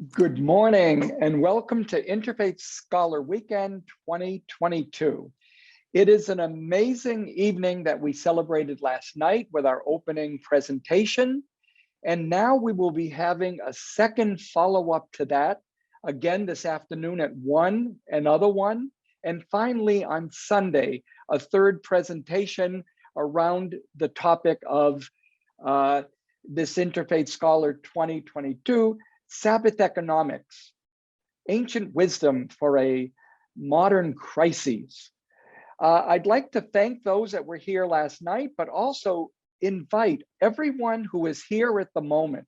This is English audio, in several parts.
Good morning and welcome to Interfaith Scholar Weekend 2022. It is an amazing evening that we celebrated last night with our opening presentation. And now we will be having a second follow-up to that again this afternoon at 1, another one. And finally on Sunday, a third presentation around the topic of this Interfaith Scholar 2022, Sabbath economics, ancient wisdom for a modern crisis. I'd like to thank those that were here last night, but also invite everyone who is here at the moment.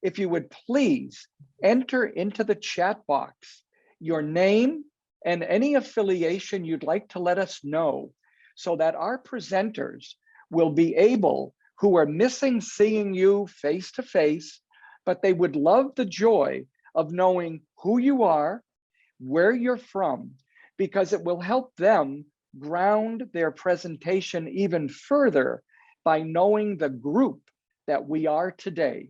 If you would please enter into the chat box your name and any affiliation you'd like to let us know so that our presenters will be able, who are missing seeing you face to face, but they would love the joy of knowing who you are, where you're from, because it will help them ground their presentation even further by knowing the group that we are today.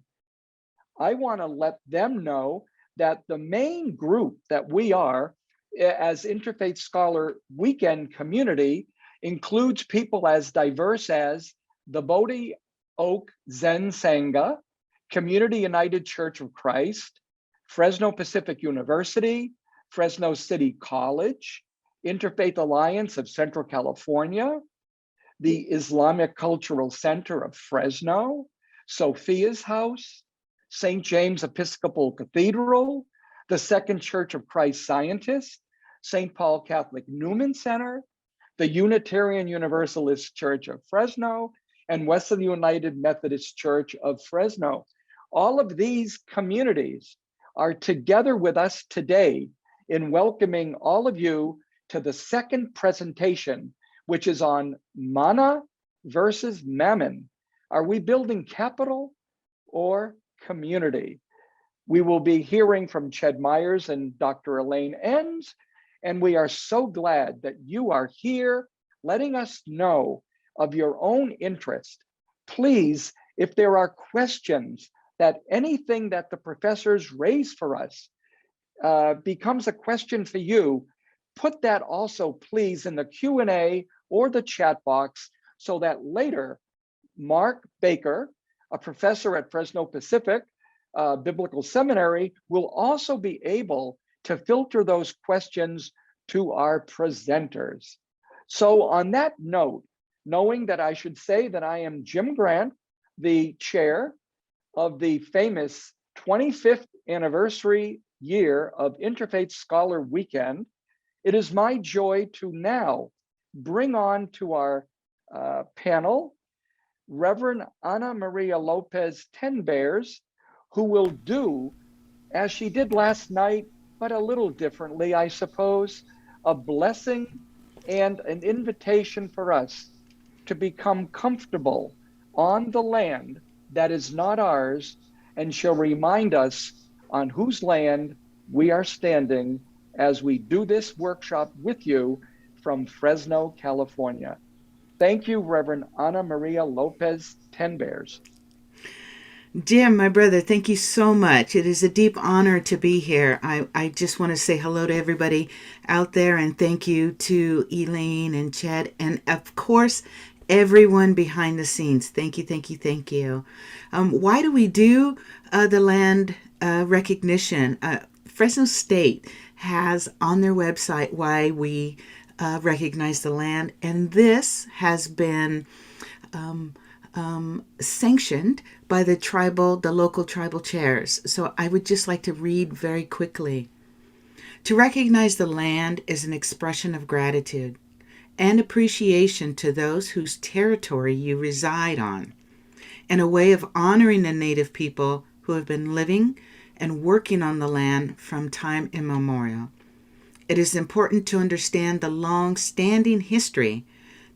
I want to let them know that the main group that we are as Interfaith Scholar Weekend community includes people as diverse as the Bodhi Oak Zen Sangha, Community United Church of Christ, Fresno Pacific University, Fresno City College, Interfaith Alliance of Central California, the Islamic Cultural Center of Fresno, Sophia's House, St. James Episcopal Cathedral, the Second Church of Christ Scientist, St. Paul Catholic Newman Center, the Unitarian Universalist Church of Fresno, and Wesley United Methodist Church of Fresno. All of these communities are together with us today in welcoming all of you to the second presentation, which is on Mana versus Mammon. Are we building capital or community? We will be hearing from Ched Myers and Dr. Elaine Enns, and we are so glad that you are here letting us know of your own interest. Please, if there are questions, that anything that the professors raise for us becomes a question for you, put that also please in the Q&A or the chat box so that later Mark Baker, a professor at Fresno Pacific Biblical Seminary, will also be able to filter those questions to our presenters. So on that note, knowing that I should say that I am Jim Grant, the chair of the famous 25th anniversary year of Interfaith Scholar Weekend, it is my joy to now bring on to our panel Reverend Ana Maria Lopez Tenbears, who will do, as she did last night, but a little differently, I suppose, a blessing and an invitation for us to become comfortable on the land that is not ours, and shall remind us on whose land we are standing as we do this workshop with you from Fresno, California. Thank you, Reverend Ana Maria Lopez Tenbears. Jim, my brother, thank you so much. It is a deep honor to be here. I just want to say hello to everybody out there and thank you to Elaine and Ched and, of course, everyone behind the scenes. Thank you, thank you, thank you. Why do we do the land recognition? Fresno State has on their website why we recognize the land, and this has been sanctioned by the local tribal chairs. So I would just like to read very quickly. To recognize the land is an expression of gratitude and appreciation to those whose territory you reside on, and a way of honoring the native people who have been living and working on the land from time immemorial. It is important to understand the long-standing history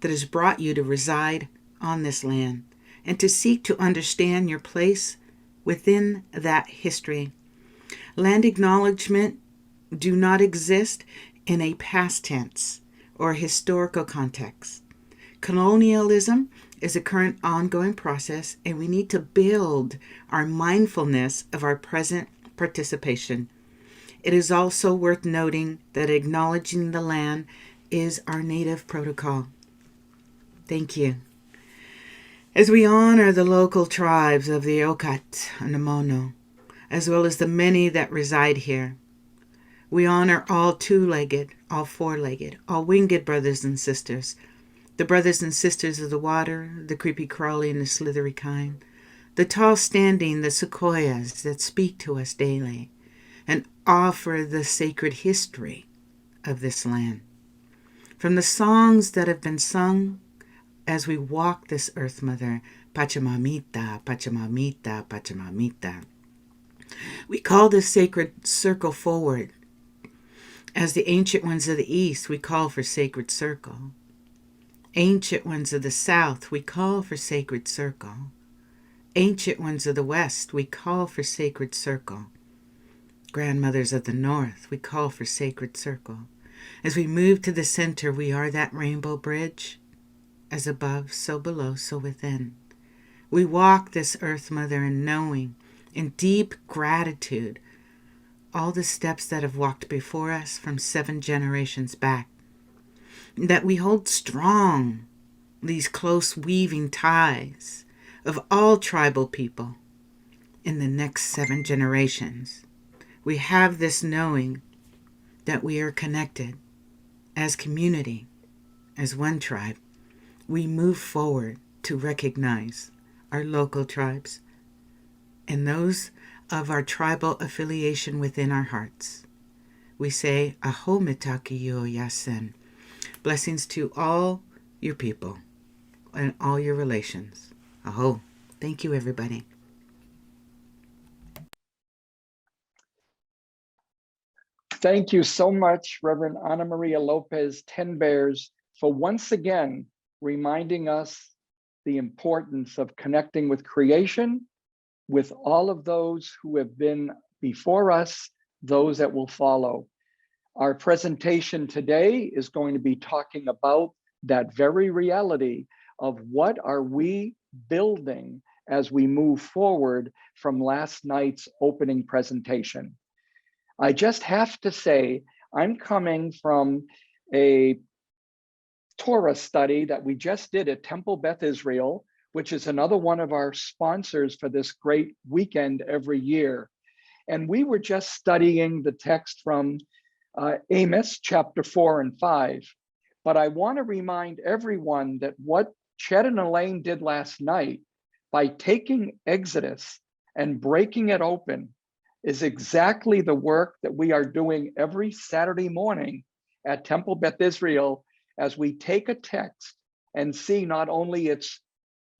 that has brought you to reside on this land and to seek to understand your place within that history. Land acknowledgement do not exist in a past tense or historical context. Colonialism is a current ongoing process, and we need to build our mindfulness of our present participation. It is also worth noting that acknowledging the land is our native protocol. Thank you. As we honor the local tribes of the Okat and the Mono, as well as the many that reside here, we honor all two-legged, all four-legged, all winged brothers and sisters, the brothers and sisters of the water, the creepy-crawly and the slithery kind, the tall-standing, the sequoias that speak to us daily, and offer the sacred history of this land. From the songs that have been sung as we walk this earth mother, Pachamamita, Pachamamita, Pachamamita, we call this sacred circle forward. As the ancient ones of the east, we call for sacred circle. Ancient ones of the south, we call for sacred circle. Ancient ones of the west, we call for sacred circle. Grandmothers of the north, we call for sacred circle. As we move to the center, we are that rainbow bridge. As above, so below, so within. We walk this earth mother in knowing, in deep gratitude, all the steps that have walked before us from 7 generations back. That we hold strong these close weaving ties of all tribal people in the next 7 generations. We have this knowing that we are connected as community, as one tribe. We move forward to recognize our local tribes and those of our tribal affiliation within our hearts. We say, Aho mitaki yo yasen. Blessings to all your people and all your relations. Aho. Thank you, everybody. Thank you so much, Reverend Ana Maria Lopez Ten Bears, for once again reminding us the importance of connecting with creation, with all of those who have been before us, those that will follow. Our presentation today is going to be talking about that very reality of what are we building as we move forward from last night's opening presentation. I just have to say, I'm coming from a Torah study that we just did at Temple Beth Israel, which is another one of our sponsors for this great weekend every year. And we were just studying the text from Amos chapter 4 and 5. But I want to remind everyone that what Ched and Elaine did last night by taking Exodus and breaking it open is exactly the work that we are doing every Saturday morning at Temple Beth Israel as we take a text and see not only its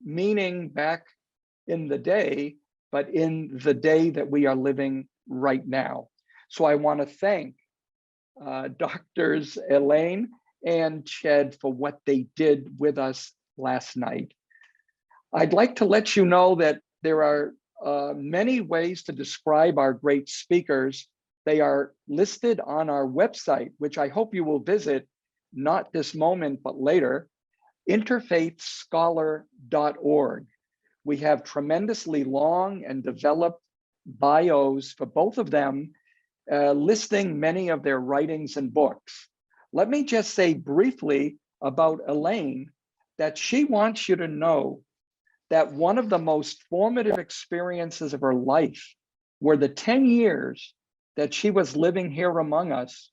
meaning back in the day, but in the day that we are living right now. So I want to thank Doctors Elaine and Ched for what they did with us last night. I'd like to let you know that there are many ways to describe our great speakers. They are listed on our website, which I hope you will visit, not this moment, but later, interfaithscholar.org. We have tremendously long and developed bios for both of them, listing many of their writings and books. Let me just say briefly about Elaine that she wants you to know that one of the most formative experiences of her life were the 10 years that she was living here among us.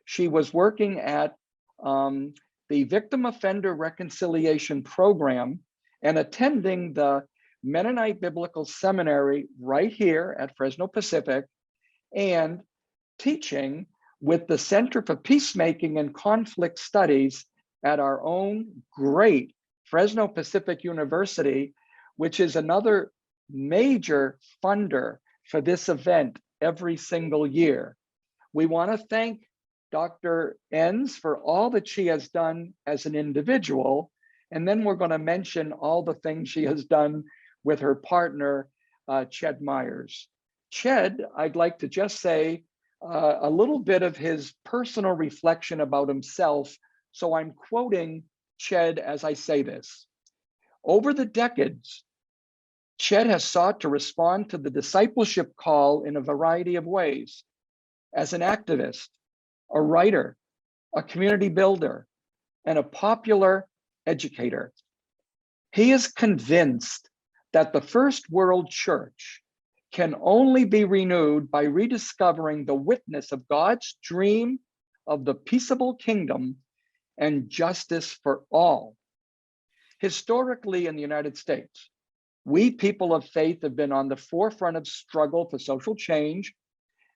She was working at the Victim Offender Reconciliation Program and attending the Mennonite Biblical Seminary right here at Fresno Pacific, and teaching with the Center for Peacemaking and Conflict Studies at our own great Fresno Pacific University, which is another major funder for this event every single year. We want to thank Dr. Enns for all that she has done as an individual, and then we're going to mention all the things she has done with her partner, Ched Myers. Ched, I'd like to just say a little bit of his personal reflection about himself. So I'm quoting Ched as I say this. Over the decades, Chet has sought to respond to the discipleship call in a variety of ways: as an activist, a writer, a community builder, and a popular educator. He is convinced that the first world church can only be renewed by rediscovering the witness of God's dream of the peaceable kingdom and justice for all. Historically, in the United States, we people of faith have been on the forefront of struggle for social change.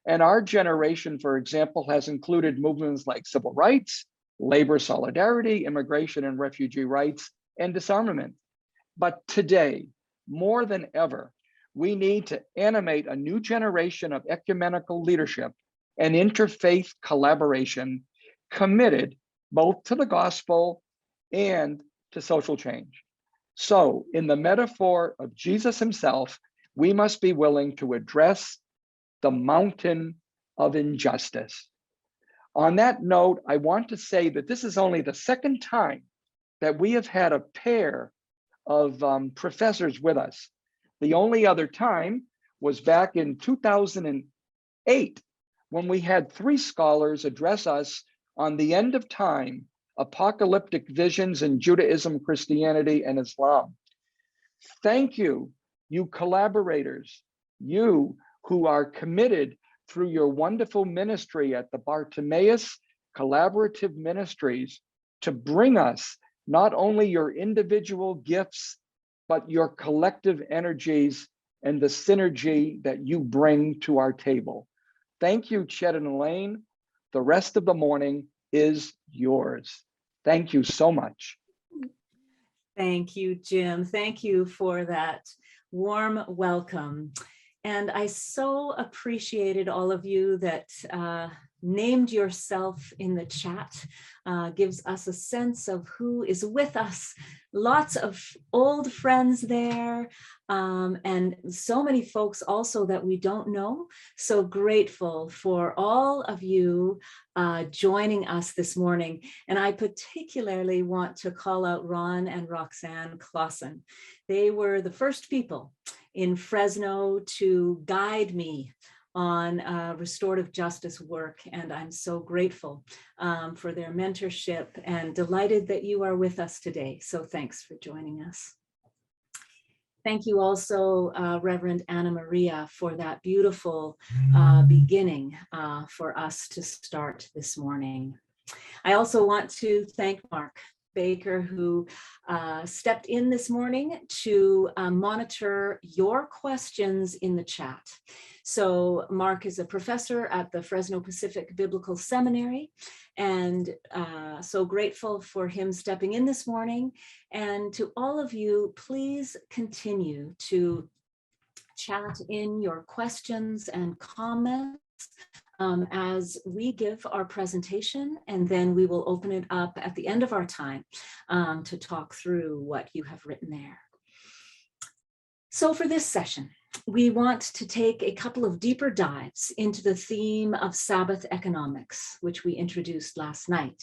And our generation, for example, has included movements like civil rights, labor solidarity, immigration and refugee rights, and disarmament. But today, more than ever, we need to animate a new generation of ecumenical leadership and interfaith collaboration committed both to the gospel and to social change. So, in the metaphor of Jesus himself, we must be willing to address the mountain of injustice. On that note, I want to say that this is only the second time that we have had a pair of professors with us. The only other time was back in 2008, when we had three scholars address us on the end of time, apocalyptic visions in Judaism, Christianity, and Islam. Thank you, you collaborators, you who are committed through your wonderful ministry at the Bartimaeus Collaborative Ministries to bring us not only your individual gifts, but your collective energies and the synergy that you bring to our table. Thank you, Chet and Elaine. The rest of the morning is yours. Thank you so much. Thank you, Jim. Thank you for that warm welcome. And I so appreciated all of you that named yourself in the chat. Gives us a sense of who is with us. Lots of old friends there, and so many folks also that we don't know. So grateful for all of you joining us this morning. And I particularly want to call out Ron and Roxanne Clausen. They were the first people in Fresno to guide me on restorative justice work. And I'm so grateful for their mentorship and delighted that you are with us today. So thanks for joining us. Thank you also, Reverend Anna Maria, for that beautiful beginning for us to start this morning. I also want to thank Mark Baker, who stepped in this morning to monitor your questions in the chat. So Mark is a professor at the Fresno Pacific Biblical Seminary, and so grateful for him stepping in this morning. And to all of you, please continue to chat in your questions and comments as we give our presentation, and then we will open it up at the end of our time to talk through what you have written there. So for this session, we want to take a couple of deeper dives into the theme of Sabbath economics, which we introduced last night.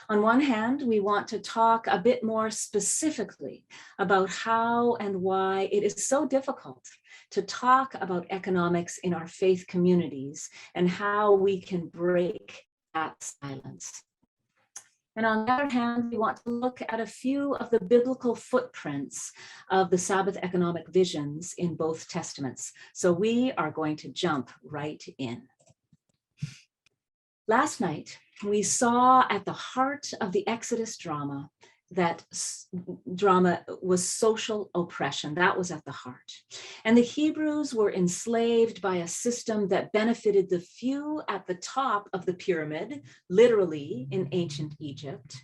On one hand, we want to talk a bit more specifically about how and why it is so difficult to talk about economics in our faith communities and how we can break that silence. And on the other hand, we want to look at a few of the biblical footprints of the Sabbath economic visions in both testaments. So we are going to jump right in. Last night, we saw at the heart of the Exodus drama that drama was social oppression. That was at the heart. And the Hebrews were enslaved by a system that benefited the few at the top of the pyramid, literally in ancient Egypt,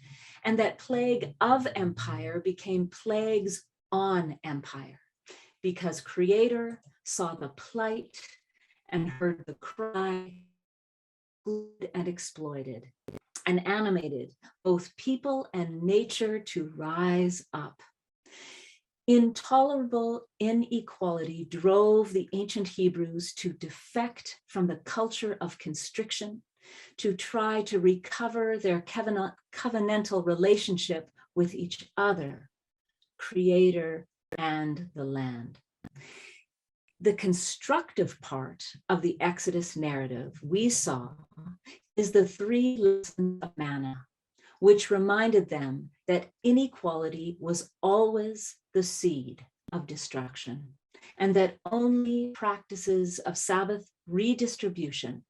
and that plague of empire became plagues on empire because Creator saw the plight and heard the cry, and exploited, and animated both people and nature to rise up. Intolerable inequality drove the ancient Hebrews to defect from the culture of constriction, to try to recover their covenantal relationship with each other, Creator, and the land. The constructive part of the Exodus narrative we saw is the 3 lessons of manna, which reminded them that inequality was always the seed of destruction, and that only practices of Sabbath redistribution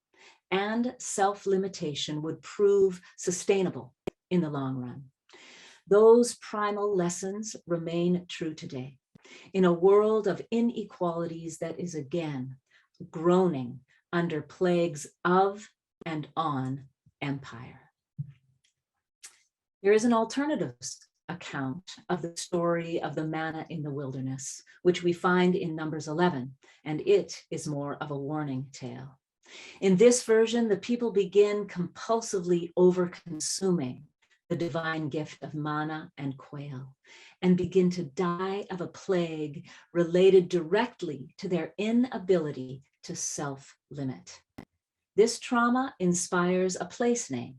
and self-limitation would prove sustainable in the long run. Those primal lessons remain true today in a world of inequalities that is again groaning under plagues of and on empire. There is an alternative account of the story of the manna in the wilderness, which we find in Numbers 11, and it is more of a warning tale. In this version, the people begin compulsively over-consuming the divine gift of manna and quail, and begin to die of a plague related directly to their inability to self-limit. This trauma inspires a place name.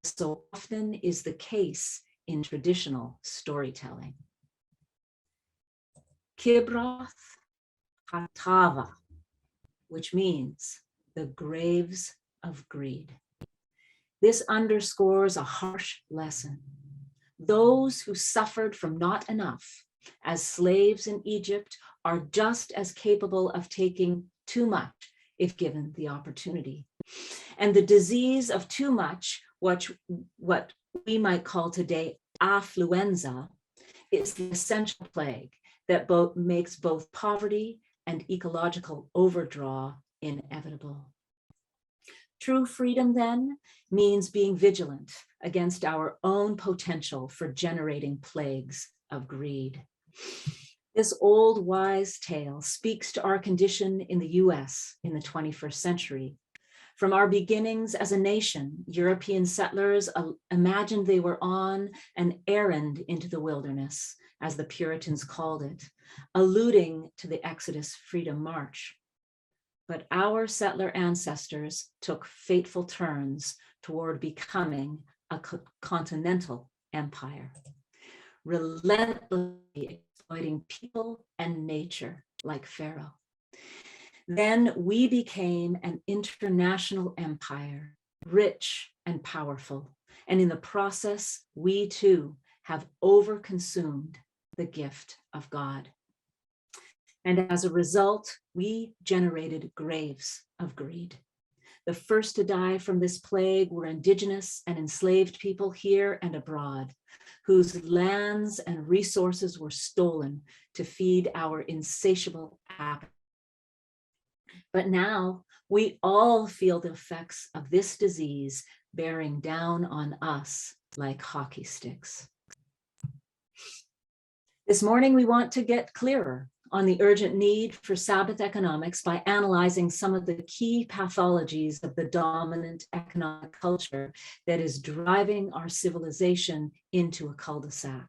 So often is the case in traditional storytelling. Kibroth Hatava, which means the graves of greed. This underscores a harsh lesson. Those who suffered from not enough as slaves in Egypt are just as capable of taking too much if given the opportunity. And the disease of too much, what we might call today affluenza, is the essential plague that makes both poverty and ecological overdraw inevitable. True freedom, then, means being vigilant against our own potential for generating plagues of greed. This old wise tale speaks to our condition in the US in the 21st century. From our beginnings as a nation, European settlers imagined they were on an errand into the wilderness, as the Puritans called it, alluding to the Exodus Freedom March. But our settler ancestors took fateful turns toward becoming a continental empire, relentlessly exploiting people and nature like Pharaoh. Then we became an international empire, rich and powerful, and in the process, we too have overconsumed the gift of God. And as a result, we generated graves of greed. The first to die from this plague were indigenous and enslaved people here and abroad, whose lands and resources were stolen to feed our insatiable appetite. But now we all feel the effects of this disease bearing down on us like hockey sticks. This morning, we want to get clearer on the urgent need for Sabbath economics by analyzing some of the key pathologies of the dominant economic culture that is driving our civilization into a cul-de-sac.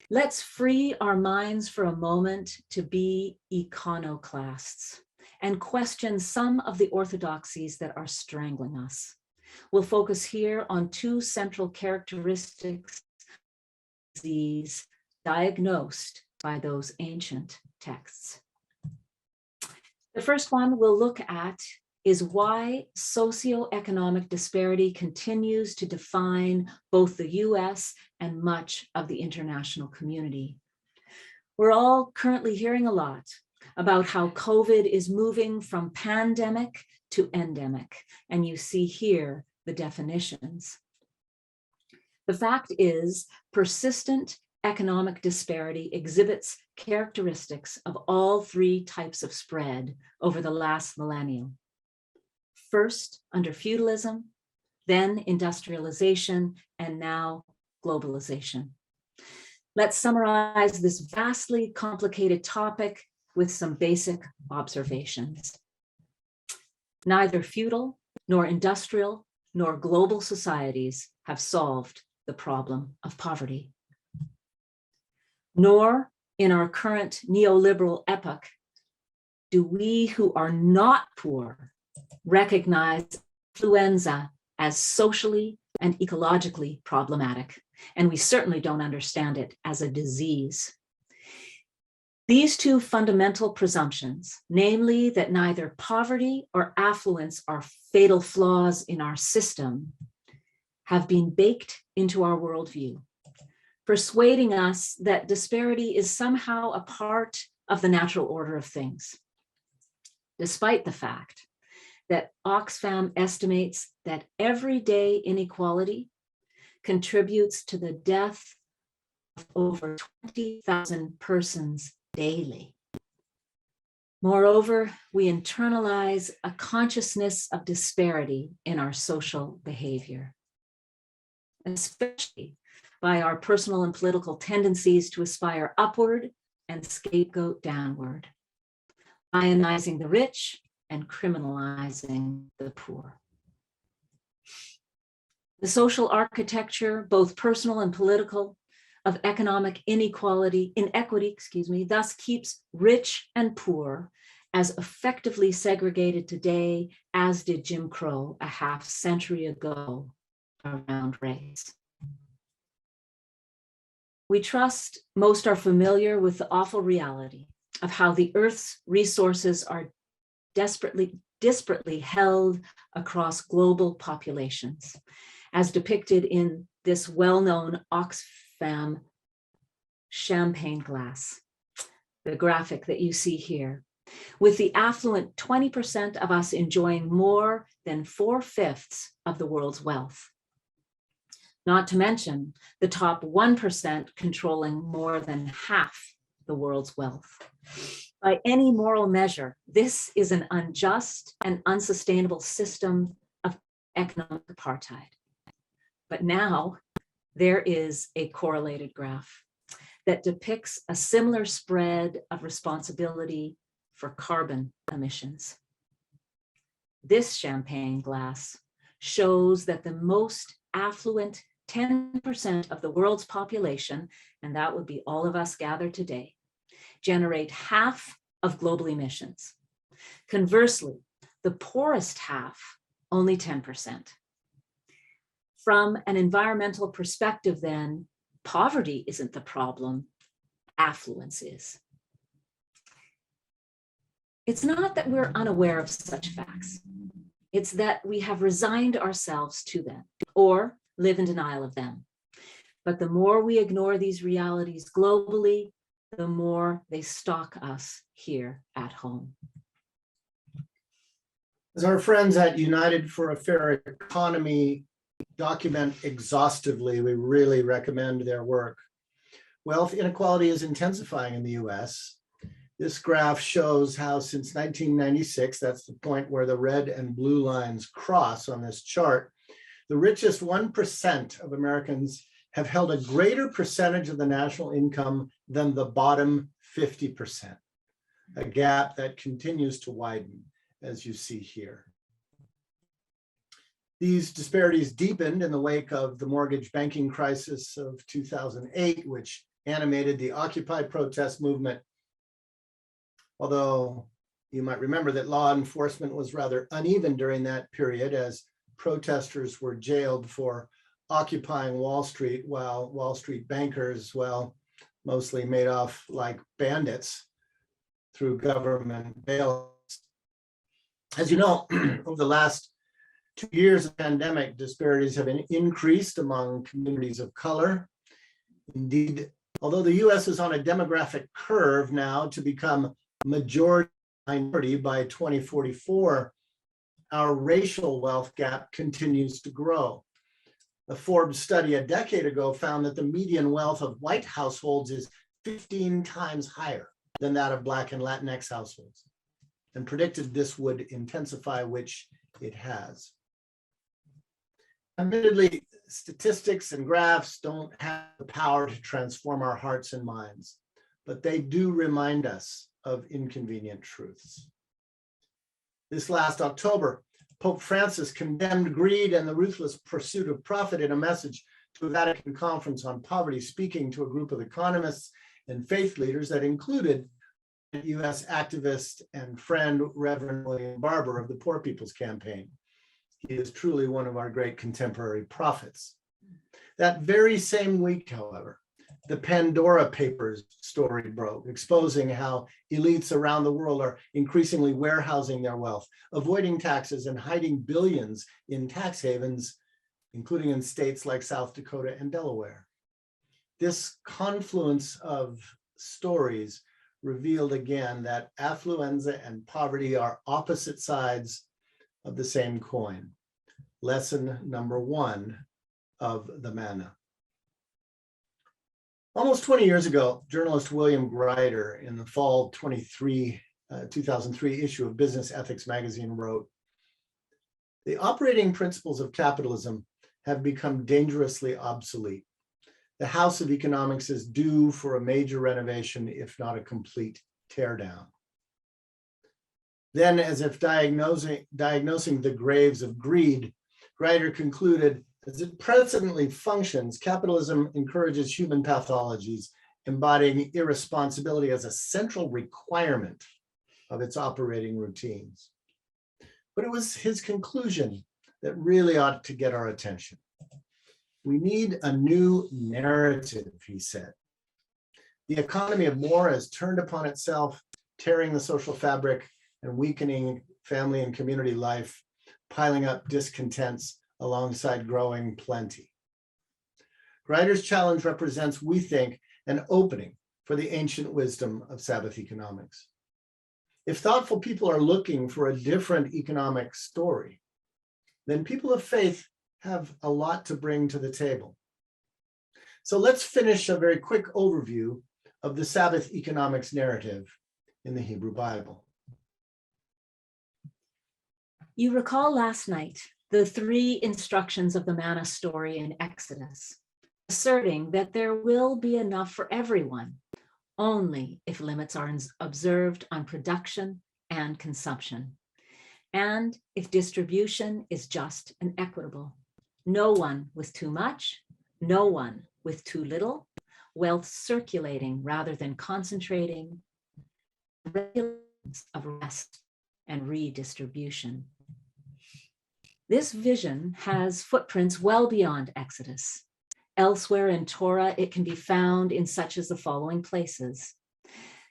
Let's free our minds for a moment to be iconoclasts and question some of the orthodoxies that are strangling us. We'll focus here on 2 central characteristics of disease diagnosed by those ancient texts. The first one we'll look at is why socioeconomic disparity continues to define both the US and much of the international community. We're all currently hearing a lot about how COVID is moving from pandemic to endemic, and you see here the definitions. The fact is, persistent economic disparity exhibits characteristics of all 3 types of spread over the last millennium. First, under feudalism, then industrialization, and now globalization. Let's summarize this vastly complicated topic with some basic observations. Neither feudal, nor industrial, nor global societies have solved the problem of poverty. Nor in our current neoliberal epoch do we who are not poor recognize influenza as socially and ecologically problematic, and we certainly don't understand it as a disease. These two fundamental presumptions, namely that neither poverty or affluence are fatal flaws in our system, have been baked into our worldview, persuading us that disparity is somehow a part of the natural order of things, despite the fact that Oxfam estimates that everyday inequality contributes to the death of over 20,000 persons daily. Moreover, we internalize a consciousness of disparity in our social behavior, especially by our personal and political tendencies to aspire upward and scapegoat downward, lionizing the rich and criminalizing the poor. The social architecture, both personal and political, of economic inequality, inequity, thus keeps rich and poor as effectively segregated today as did Jim Crow a half century ago around race. We trust most are familiar with the awful reality of how the Earth's resources are disparately held across global populations, as depicted in this well-known Oxfam champagne glass, the graphic that you see here, with the affluent 20% of us enjoying more than 4/5 of the world's wealth. Not to mention the top 1% controlling more than half the world's wealth. By any moral measure, this is an unjust and unsustainable system of economic apartheid. But now there is a correlated graph that depicts a similar spread of responsibility for carbon emissions. This champagne glass shows that the most affluent 10% of the world's population, and that would be all of us gathered today, generate half of global emissions. Conversely, the poorest half, only 10%. From an environmental perspective, then, poverty isn't the problem, affluence is. It's not that we're unaware of such facts. It's that we have resigned ourselves to them or live in denial of them. But the more we ignore these realities globally, the more they stalk us here at home. As our friends at United for a Fair Economy document exhaustively, we really recommend their work. Wealth inequality is intensifying in the US. This graph shows how since 1996, that's the point where the red and blue lines cross on this chart, the richest 1% of Americans have held a greater percentage of the national income than the bottom 50%, a gap that continues to widen, as you see here. These disparities deepened in the wake of the mortgage banking crisis of 2008, which animated the Occupy protest movement. Although you might remember that law enforcement was rather uneven during that period as protesters were jailed for occupying Wall Street, while Wall Street bankers, well, mostly made off like bandits through government bailouts. As you know, over the last 2 years of pandemic, disparities have increased among communities of color. Indeed, although the US is on a demographic curve now to become majority minority by 2044, our racial wealth gap continues to grow. A Forbes study a decade ago found that the median wealth of white households is 15 times higher than that of Black and Latinx households, and predicted this would intensify, which it has. Admittedly, statistics and graphs don't have the power to transform our hearts and minds, but they do remind us of inconvenient truths. This last October, Pope Francis condemned greed and the ruthless pursuit of profit in a message to a Vatican conference on poverty, speaking to a group of economists and faith leaders that included US activist and friend, Reverend William Barber of the Poor People's Campaign. He is truly one of our great contemporary prophets. That very same week, however, The Pandora Papers story broke, exposing how elites around the world are increasingly warehousing their wealth, avoiding taxes, and hiding billions in tax havens, including in states like South Dakota and Delaware. This confluence of stories revealed again that affluenza and poverty are opposite sides of the same coin. Lesson number one of the manna. Almost 20 years ago, journalist William Grider, in the fall 2003 issue of Business Ethics magazine, wrote, "The operating principles of capitalism have become dangerously obsolete. The house of economics is due for a major renovation, if not a complete teardown." Then, as if diagnosing the graves of greed, Grider concluded, "As it presently functions, capitalism encourages human pathologies, embodying irresponsibility as a central requirement of its operating routines." But it was his conclusion that really ought to get our attention. "We need a new narrative," he said. "The economy of more has turned upon itself, tearing the social fabric and weakening family and community life, piling up discontents alongside growing plenty." Grider's challenge represents, we think, an opening for the ancient wisdom of Sabbath economics. If thoughtful people are looking for a different economic story, then people of faith have a lot to bring to the table. So let's finish a very quick overview of the Sabbath economics narrative in the Hebrew Bible. You recall last night the three instructions of the manna story in Exodus, asserting that there will be enough for everyone, only if limits are observed on production and consumption, and if distribution is just and equitable. No one with too much, no one with too little, wealth circulating rather than concentrating, regulations of rest and redistribution. This vision has footprints well beyond Exodus. Elsewhere in Torah, it can be found in such as the following places.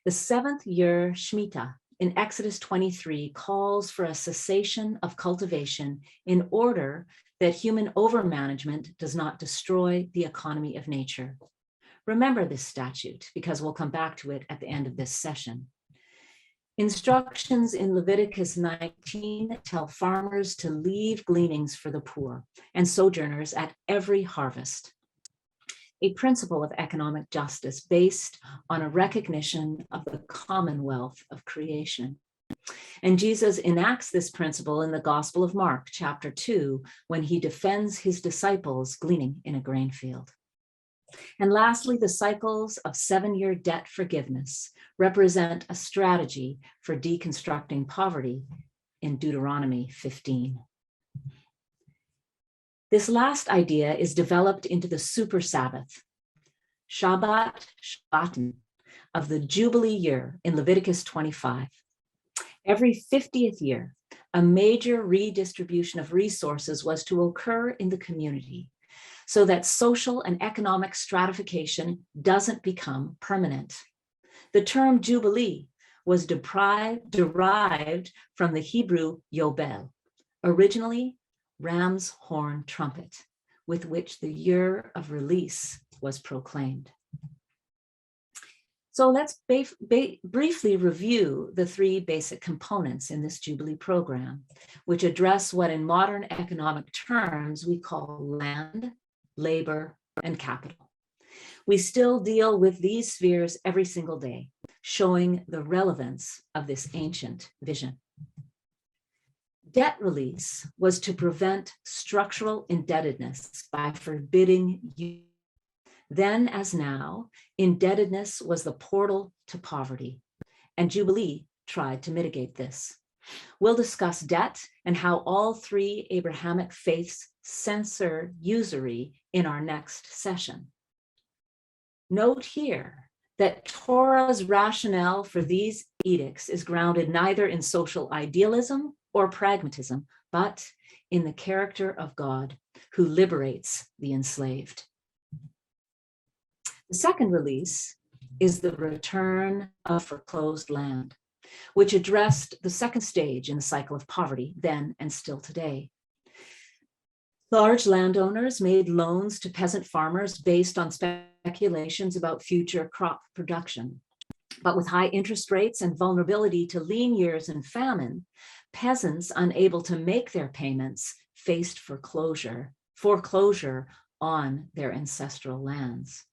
The seventh year Shemitah in Exodus 23 calls for a cessation of cultivation in order that human overmanagement does not destroy the economy of nature. Remember this statute because we'll come back to it at the end of this session. Instructions in Leviticus 19 tell farmers to leave gleanings for the poor and sojourners at every harvest, a principle of economic justice based on a recognition of the commonwealth of creation. And Jesus enacts this principle in the Gospel of Mark, chapter 2, when he defends his disciples gleaning in a grain field. And lastly, the cycles of 7-year debt forgiveness represent a strategy for deconstructing poverty in Deuteronomy 15. This last idea is developed into the super Sabbath, Shabbat Shabbaton, of the Jubilee year in Leviticus 25. Every 50th year, a major redistribution of resources was to occur in the community, so that social and economic stratification doesn't become permanent. The term Jubilee was derived from the Hebrew Yobel, originally ram's horn trumpet, with which the year of release was proclaimed. So let's briefly review the three basic components in this Jubilee program, which address what in modern economic terms we call land, labor, and capital. We still deal with these spheres every single day, showing the relevance of this ancient vision. Debt release was to prevent structural indebtedness by forbidding use. Then, as now, indebtedness was the portal to poverty, and Jubilee tried to mitigate this. We'll discuss debt and how all three Abrahamic faiths censor usury in our next session. Note here that Torah's rationale for these edicts is grounded neither in social idealism or pragmatism, but in the character of God who liberates the enslaved. The The second release is the return of foreclosed land, which addressed the second stage in the cycle of poverty then and still today. Large landowners made loans to peasant farmers based on speculations about future crop production. But with high interest rates and vulnerability to lean years and famine, peasants unable to make their payments faced foreclosure on their ancestral lands.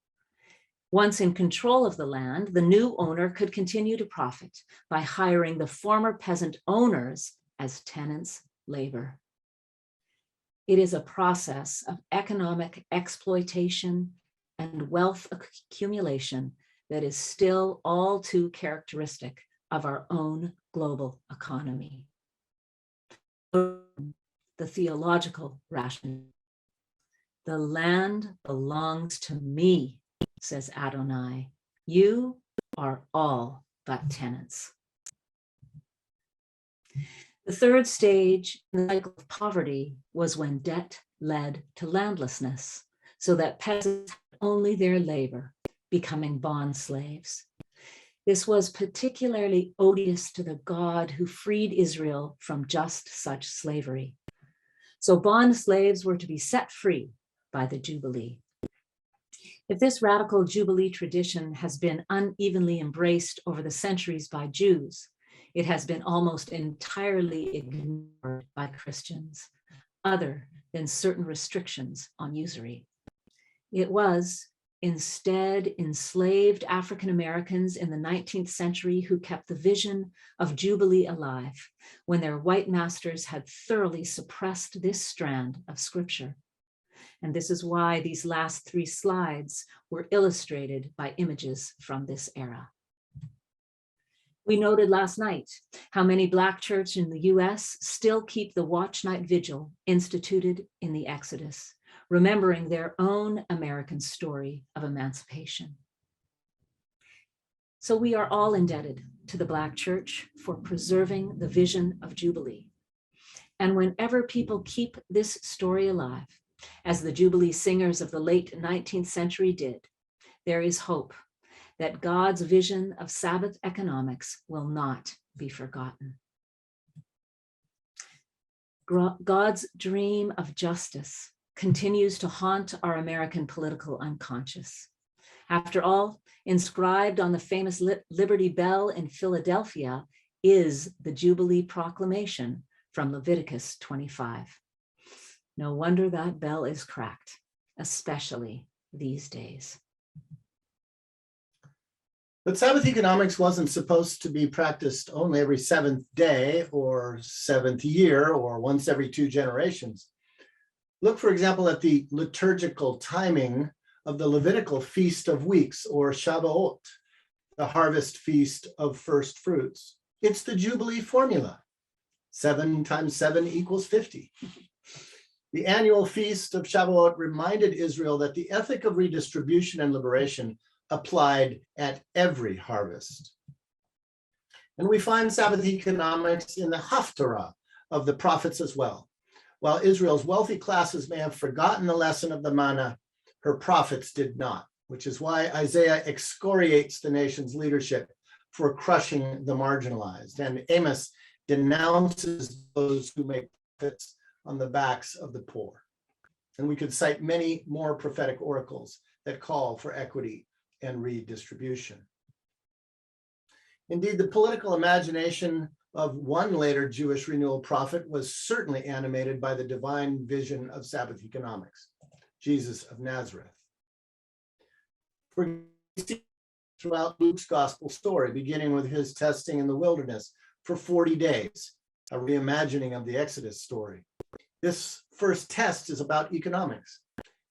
Once in control of the land, the new owner could continue to profit by hiring the former peasant owners as tenants' labor. It is a process of economic exploitation and wealth accumulation that is still all too characteristic of our own global economy. The theological rationale. The land belongs to me, says Adonai. You are all but tenants. The third stage in the cycle of poverty was when debt led to landlessness, so that peasants had only their labor, becoming bond slaves. This was particularly odious to the God who freed Israel from just such slavery. So bond slaves were to be set free by the Jubilee. If this radical Jubilee tradition has been unevenly embraced over the centuries by Jews, it has been almost entirely ignored by Christians, other than certain restrictions on usury. It was instead enslaved African Americans in the 19th century who kept the vision of Jubilee alive when their white masters had thoroughly suppressed this strand of scripture. And this is why these last 3 slides were illustrated by images from this era. We noted last night how many Black churches in the US still keep the watch night vigil instituted in the Exodus, remembering their own American story of emancipation. So we are all indebted to the Black church for preserving the vision of Jubilee. And whenever people keep this story alive, as the Jubilee singers of the late 19th century did, there is hope that God's vision of Sabbath economics will not be forgotten. God's dream of justice continues to haunt our American political unconscious. After all, inscribed on the famous Liberty Bell in Philadelphia is the Jubilee Proclamation from Leviticus 25. No wonder that bell is cracked, especially these days. But Sabbath economics wasn't supposed to be practiced only every 7th day or 7th year or once every 2 generations. Look, for example, at the liturgical timing of the Levitical Feast of Weeks, or Shavuot, the harvest feast of first fruits. It's the Jubilee formula. 7 times 7 equals 50. The annual feast of Shavuot reminded Israel that the ethic of redistribution and liberation applied at every harvest. And we find Sabbath economics in the Haftarah of the prophets as well. While Israel's wealthy classes may have forgotten the lesson of the manna, her prophets did not, which is why Isaiah excoriates the nation's leadership for crushing the marginalized. And Amos denounces those who make profits on the backs of the poor. And we could cite many more prophetic oracles that call for equity and redistribution. Indeed, the political imagination of one later Jewish renewal prophet was certainly animated by the divine vision of Sabbath economics, Jesus of Nazareth. Throughout Luke's gospel story, beginning with his testing in the wilderness for 40 days, a reimagining of the Exodus story. This first test is about economics.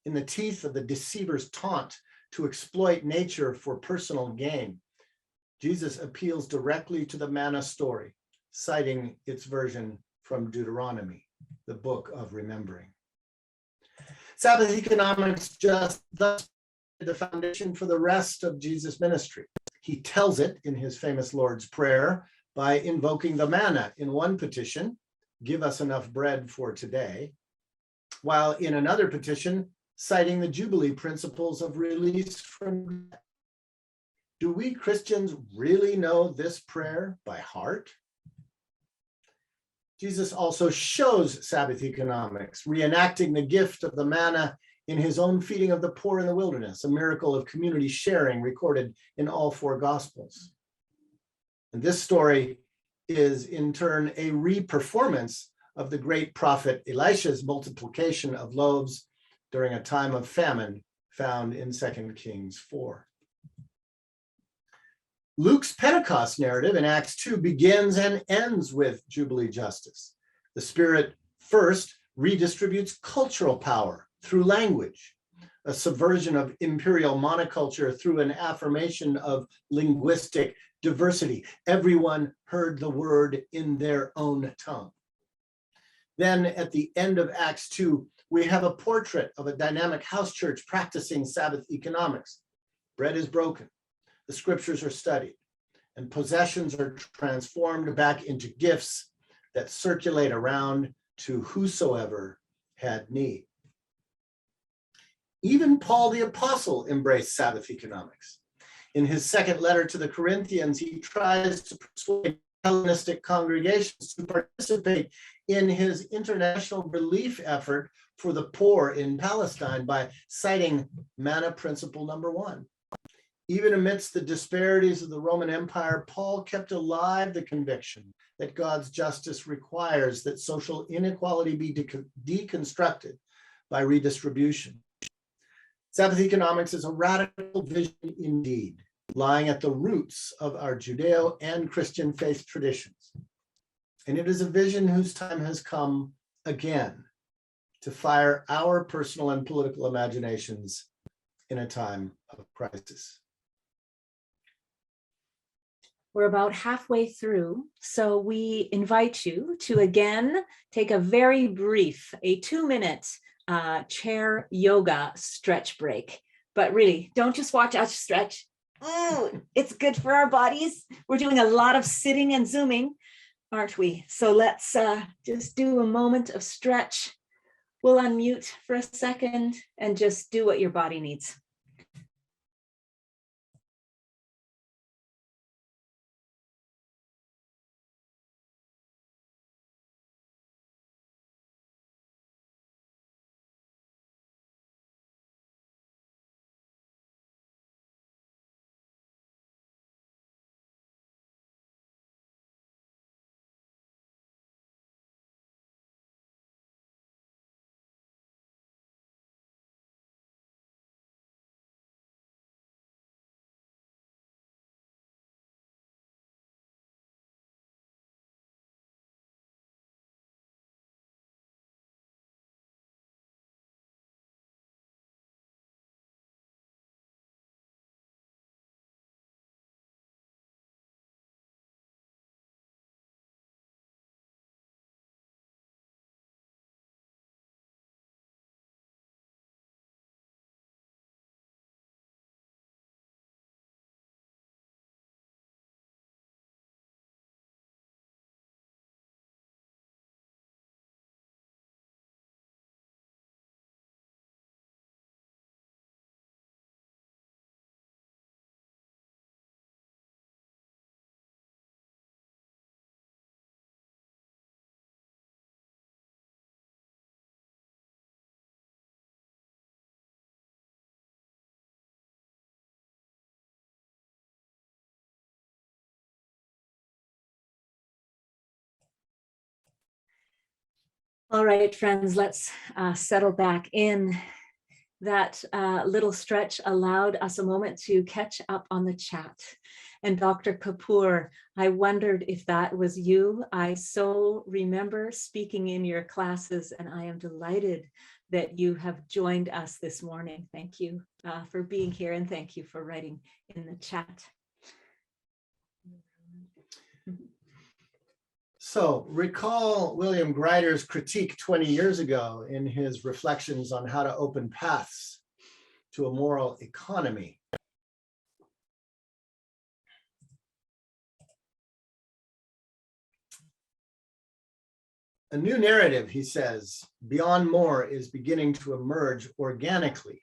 In the teeth of the deceiver's taunt to exploit nature for personal gain, Jesus appeals directly to the manna story, citing its version from Deuteronomy, the book of remembering. Sabbath economics just thus the foundation for the rest of Jesus' ministry. He tells it in his famous Lord's Prayer by invoking the manna in one petition, give us enough bread for today, while in another petition, citing the Jubilee principles of release from debt. Do we Christians really know this prayer by heart? Jesus also shows Sabbath economics, reenacting the gift of the manna in his own feeding of the poor in the wilderness, a miracle of community sharing recorded in all four Gospels. And this story is in turn a re-performance of the great prophet Elisha's multiplication of loaves during a time of famine found in 2 Kings 4. Luke's Pentecost narrative in Acts 2 begins and ends with Jubilee justice. The Spirit first redistributes cultural power through language, a subversion of imperial monoculture through an affirmation of linguistic diversity. Everyone heard the word in their own tongue. Then at the end of Acts 2, we have a portrait of a dynamic house church practicing Sabbath economics. Bread is broken, the scriptures are studied, and possessions are transformed back into gifts that circulate around to whosoever had need. Even Paul the Apostle embraced Sabbath economics. In his second letter to the Corinthians, he tries to persuade Hellenistic congregations to participate in his international relief effort for the poor in Palestine by citing manna principle number 1. Even amidst the disparities of the Roman Empire, Paul kept alive the conviction that God's justice requires that social inequality be deconstructed by redistribution. Sabbath economics is a radical vision indeed, lying at the roots of our Judeo and Christian faith traditions. And it is a vision whose time has come again to fire our personal and political imaginations in a time of crisis. We're about halfway through, so we invite you to again take a very brief, a 2-minute chair yoga stretch break. But really, don't just watch us stretch. Ooh, it's good for our bodies. We're doing a lot of sitting and zooming, aren't we? So let's just do a moment of stretch. We'll unmute for a second and just do what your body needs. All right, friends, let's settle back in. That little stretch allowed us a moment to catch up on the chat. And Dr. Kapoor, I wondered if that was you. I so remember speaking in your classes, and I am delighted that you have joined us this morning. Thank you for being here, and thank you for writing in the chat. So recall William Greider's critique 20 years ago in his reflections on how to open paths to a moral economy. A new narrative, he says, beyond more is beginning to emerge organically.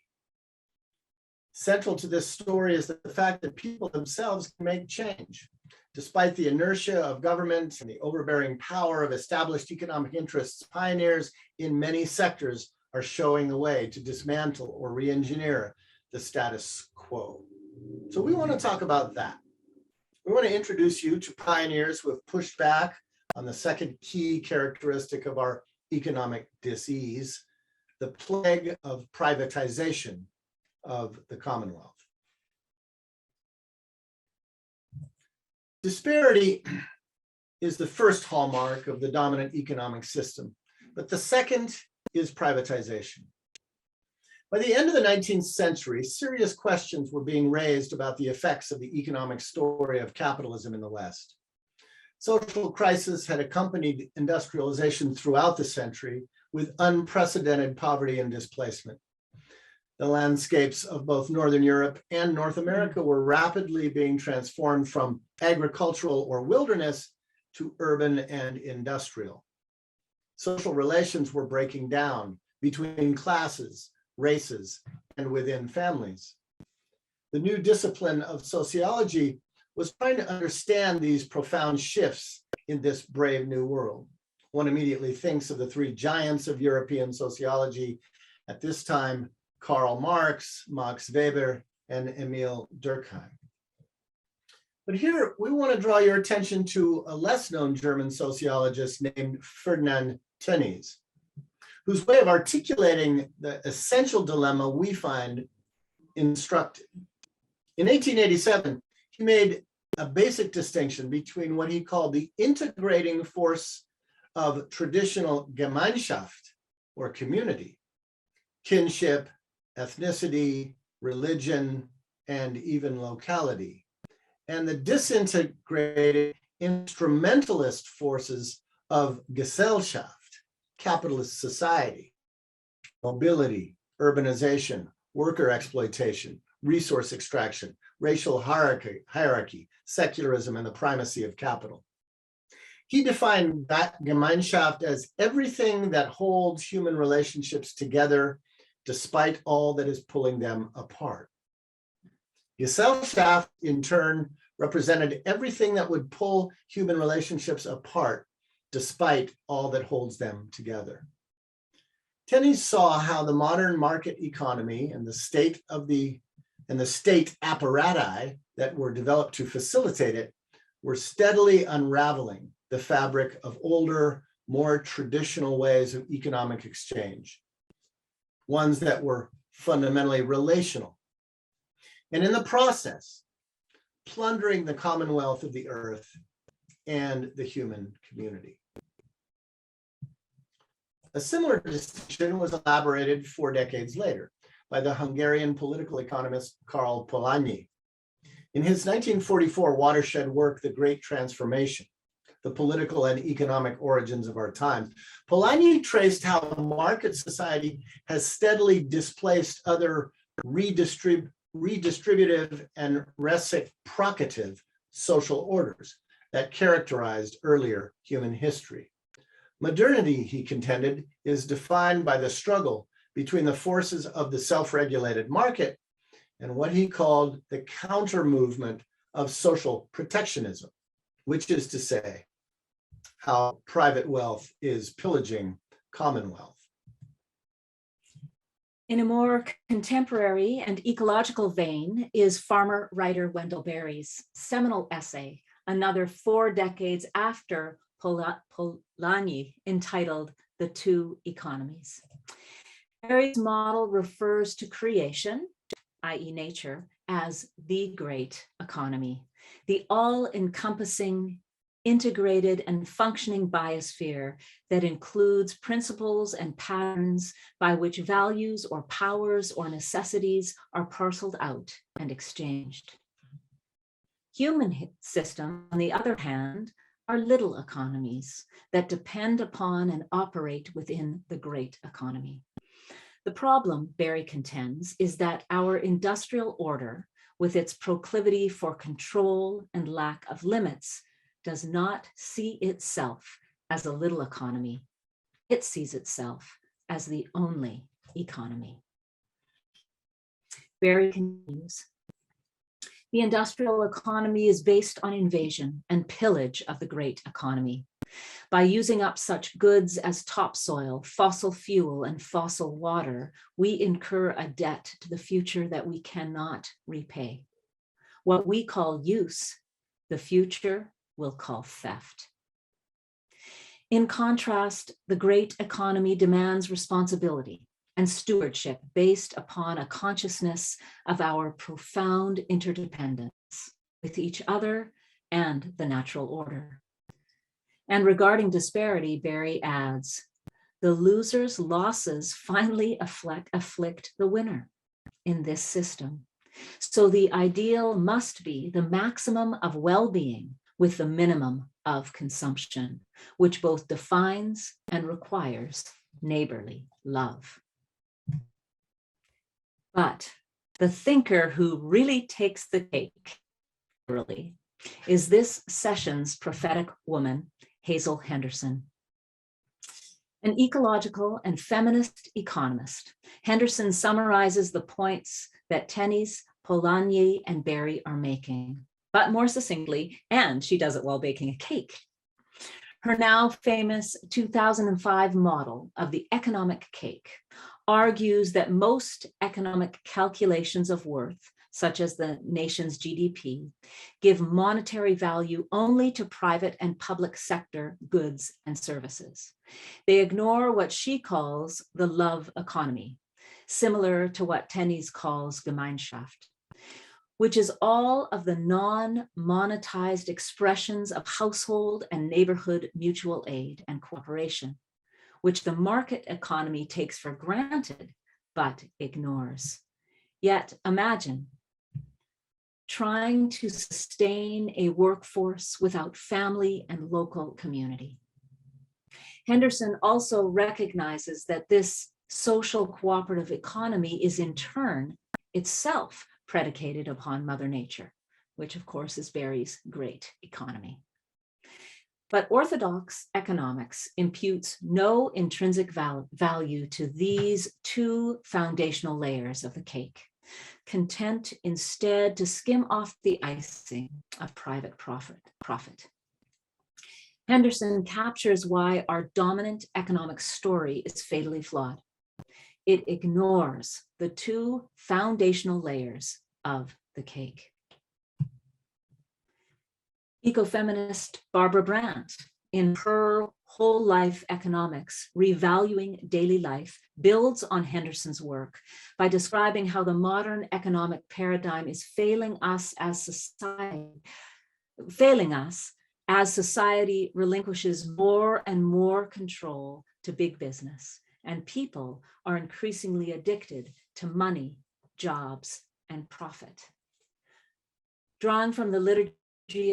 Central to this story is the fact that people themselves can make change. Despite the inertia of government and the overbearing power of established economic interests, pioneers in many sectors are showing the way to dismantle or re-engineer the status quo. So we want to talk about that. We want to introduce you to pioneers who have pushed back on the second key characteristic of our economic dis-ease, the plague of privatization of the Commonwealth. Disparity is the first hallmark of the dominant economic system, but the second is privatization. By the end of the 19th century, serious questions were being raised about the effects of the economic story of capitalism in the West. Social crisis had accompanied industrialization throughout the century with unprecedented poverty and displacement. The landscapes of both Northern Europe and North America were rapidly being transformed from agricultural or wilderness to urban and industrial. Social relations were breaking down between classes, races, and within families. The new discipline of sociology was trying to understand these profound shifts in this brave new world. One immediately thinks of the three giants of European sociology at this time: Karl Marx, Max Weber, and Emil Durkheim. But here we want to draw your attention to a less known German sociologist named Ferdinand Tönnies, whose way of articulating the essential dilemma we find instructive. In 1887, he made a basic distinction between what he called the integrating force of traditional Gemeinschaft, or community, kinship, ethnicity, religion, and even locality, and the disintegrated instrumentalist forces of Gesellschaft, capitalist society, mobility, urbanization, worker exploitation, resource extraction, racial hierarchy, secularism, and the primacy of capital. He defined that Gemeinschaft as everything that holds human relationships together despite all that is pulling them apart. Gesellschaft, in turn, represented everything that would pull human relationships apart despite all that holds them together. Tönnies saw how the modern market economy and the state apparati that were developed to facilitate it were steadily unraveling the fabric of older, more traditional ways of economic exchange, ones that were fundamentally relational, and in the process, plundering the commonwealth of the earth and the human community. A similar distinction was elaborated 4 decades later by the Hungarian political economist Karl Polanyi. In his 1944 watershed work, The Great Transformation, The Political and Economic Origins of Our Time, Polanyi traced how market society has steadily displaced other redistributive and reciprocative social orders that characterized earlier human history. Modernity, he contended, is defined by the struggle between the forces of the self-regulated market and what he called the counter-movement of social protectionism, which is to say, how private wealth is pillaging commonwealth. In a more contemporary and ecological vein is farmer-writer Wendell Berry's seminal essay, another 4 decades after Polanyi, entitled The Two Economies. Berry's model refers to creation, i.e. nature, as the great economy, the all-encompassing, integrated and functioning biosphere that includes principles and patterns by which values or powers or necessities are parceled out and exchanged. Human systems, on the other hand, are little economies that depend upon and operate within the great economy. The problem, Berry contends, is that our industrial order, with its proclivity for control and lack of limits, does not see itself as a little economy, it sees itself as the only economy. Barry continues, the industrial economy is based on invasion and pillage of the great economy. By using up such goods as topsoil, fossil fuel, and fossil water, we incur a debt to the future that we cannot repay. What we call use, the future will call theft. In contrast, the great economy demands responsibility and stewardship based upon a consciousness of our profound interdependence with each other and the natural order. And regarding disparity, Barry adds, the loser's losses finally afflict the winner in this system. So the ideal must be the maximum of well-being with the minimum of consumption, which both defines and requires neighborly love. But the thinker who really takes the cake, really, is this session's prophetic woman, Hazel Henderson. An ecological and feminist economist, Henderson summarizes the points that Tennies, Polanyi, and Barry are making, but more succinctly, and she does it while baking a cake. Her now famous 2005 model of the economic cake argues that most economic calculations of worth, such as the nation's GDP, give monetary value only to private and public sector goods and services. They ignore what she calls the love economy, similar to what Tennies calls Gemeinschaft, which is all of the non-monetized expressions of household and neighborhood mutual aid and cooperation, which the market economy takes for granted, but ignores. Yet imagine trying to sustain a workforce without family and local community. Henderson also recognizes that this social cooperative economy is in turn itself predicated upon Mother Nature, which of course is Barry's great economy. But orthodox economics imputes no intrinsic value to these two foundational layers of the cake, content instead to skim off the icing of private profit. Henderson captures why our dominant economic story is fatally flawed. It ignores the two foundational layers of the cake. Ecofeminist Barbara Brandt, in her Whole Life Economics, Revaluing Daily Life, builds on Henderson's work by describing how the modern economic paradigm is failing us as society relinquishes more and more control to big business, and people are increasingly addicted to money, jobs, and profit. Drawing from the liturgy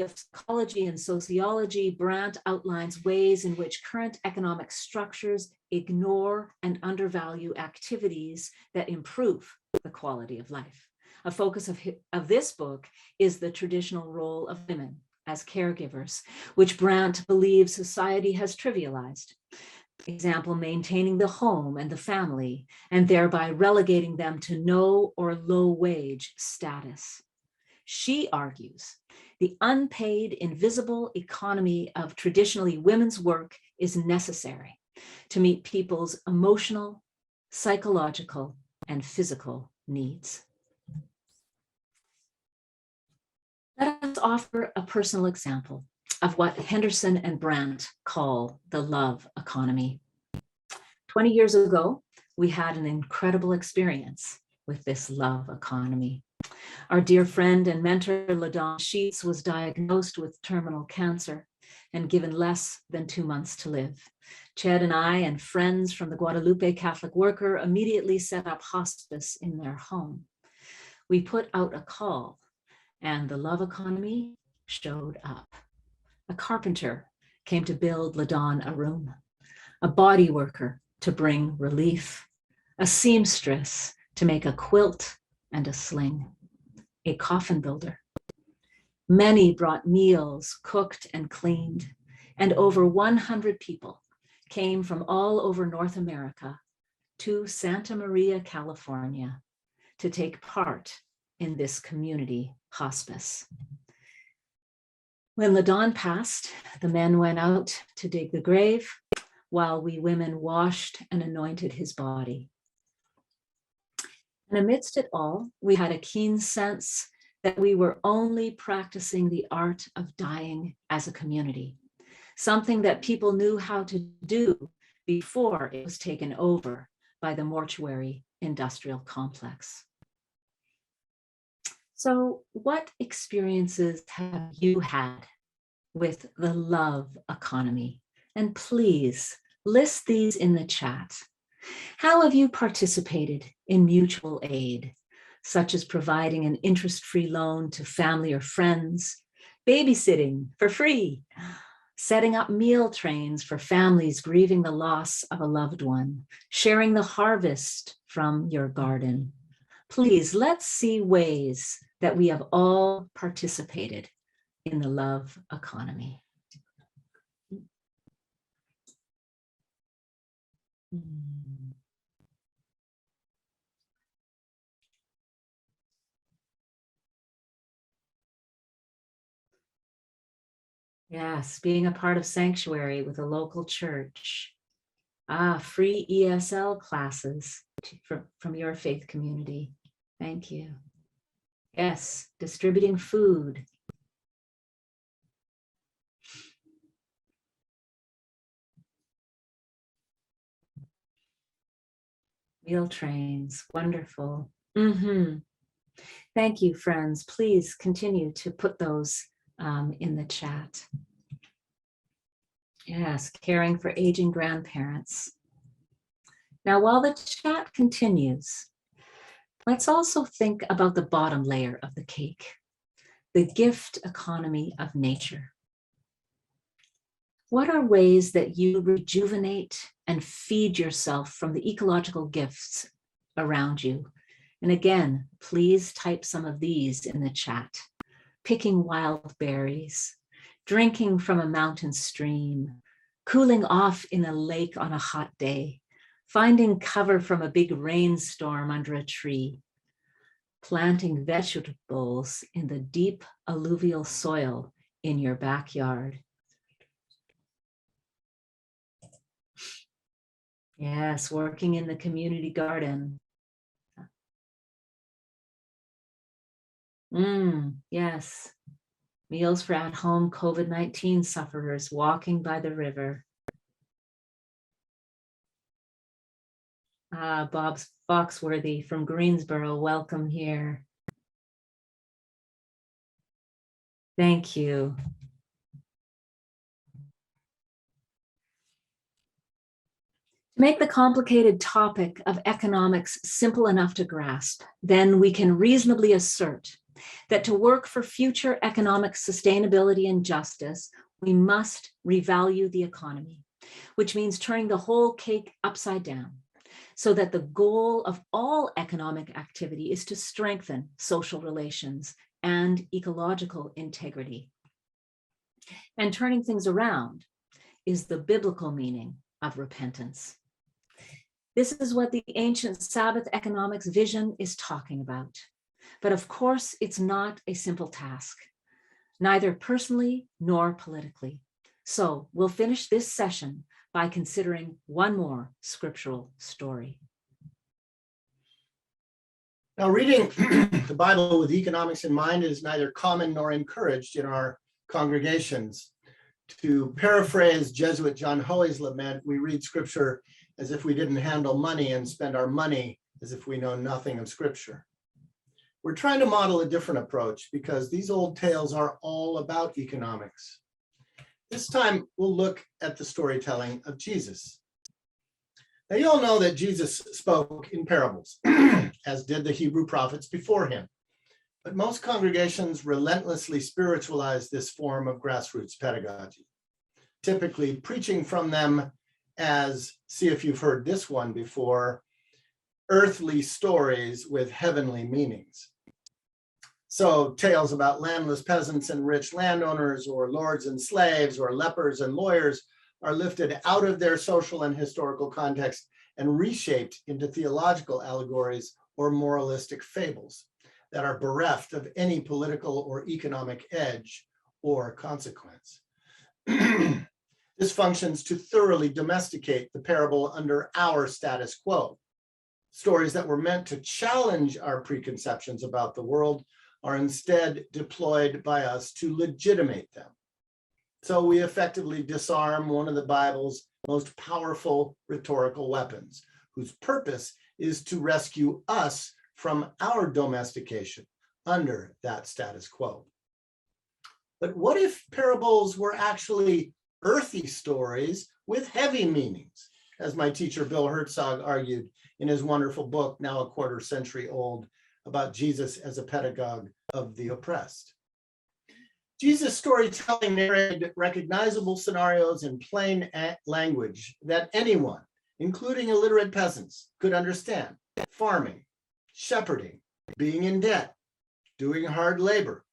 of psychology and sociology, Brandt outlines ways in which current economic structures ignore and undervalue activities that improve the quality of life. A focus of this book is the traditional role of women as caregivers, which Brandt believes society has trivialized. Example, maintaining the home and the family, and thereby relegating them to no or low wage status. She argues the unpaid, invisible economy of traditionally women's work is necessary to meet people's emotional, psychological, and physical needs. Let us offer a personal example of what Henderson and Brandt call the love economy. 20 years ago, we had an incredible experience with this love economy. Our dear friend and mentor, LaDawn Sheets, was diagnosed with terminal cancer and given less than 2 months to live. Ched and I and friends from the Guadalupe Catholic Worker immediately set up hospice in their home. We put out a call, and the love economy showed up. A carpenter came to build LaDawn a room, a body worker to bring relief, a seamstress to make a quilt and a sling, a coffin builder. Many brought meals cooked and cleaned, and over 100 people came from all over North America to Santa Maria, California, to take part in this community hospice. When the dawn passed, the men went out to dig the grave, while we women washed and anointed his body. And amidst it all, we had a keen sense that we were only practicing the art of dying as a community, something that people knew how to do before it was taken over by the mortuary industrial complex. So what experiences have you had with the love economy? And please list these in the chat. How have you participated in mutual aid, such as providing an interest-free loan to family or friends, babysitting for free, setting up meal trains for families grieving the loss of a loved one, sharing the harvest from your garden? Please, let's see ways that we have all participated in the love economy. Yes, being a part of Sanctuary with a local church. Free ESL classes from your faith community. Thank you. Yes, distributing food. Meal trains, wonderful. Thank you, friends. Please continue to put those in the chat. Yes, caring for aging grandparents. Now, while the chat continues, let's also think about the bottom layer of the cake, the gift economy of nature. What are ways that you rejuvenate and feed yourself from the ecological gifts around you? And again, please type some of these in the chat. Picking wild berries, drinking from a mountain stream, cooling off in a lake on a hot day, finding cover from a big rainstorm under a tree, planting vegetables in the deep alluvial soil in your backyard. Yes, working in the community garden. Yes, meals for at-home COVID-19 sufferers walking by the river. Bob Foxworthy from Greensboro, welcome here. Thank you. To make the complicated topic of economics simple enough to grasp, then we can reasonably assert that to work for future economic sustainability and justice, we must revalue the economy, which means turning the whole cake upside down, so that the goal of all economic activity is to strengthen social relations and ecological integrity. And turning things around is the biblical meaning of repentance. This is what the ancient Sabbath economics vision is talking about. But of course, it's not a simple task, neither personally nor politically. So we'll finish this session by considering one more scriptural story. Now, reading the Bible with economics in mind is neither common nor encouraged in our congregations. To paraphrase Jesuit John Hoey's lament, we read scripture as if we didn't handle money and spend our money as if we know nothing of scripture. We're trying to model a different approach because these old tales are all about economics. This time, we'll look at the storytelling of Jesus. Now, you all know that Jesus spoke in parables, as did the Hebrew prophets before him. But most congregations relentlessly spiritualize this form of grassroots pedagogy, typically preaching from them as, see if you've heard this one before, earthly stories with heavenly meanings. So tales about landless peasants and rich landowners, or lords and slaves, or lepers and lawyers, are lifted out of their social and historical context and reshaped into theological allegories or moralistic fables that are bereft of any political or economic edge or consequence. This functions to thoroughly domesticate the parable under our status quo. Stories that were meant to challenge our preconceptions about the world are instead deployed by us to legitimate them. So we effectively disarm one of the Bible's most powerful rhetorical weapons, whose purpose is to rescue us from our domestication under that status quo. But what if parables were actually earthy stories with heavy meanings, as my teacher Bill Herzog argued in his wonderful book, now a quarter century old, about Jesus as a pedagogue of the oppressed? Jesus' storytelling narrated recognizable scenarios in plain language that anyone, including illiterate peasants, could understand. Farming, shepherding, being in debt, doing hard labor,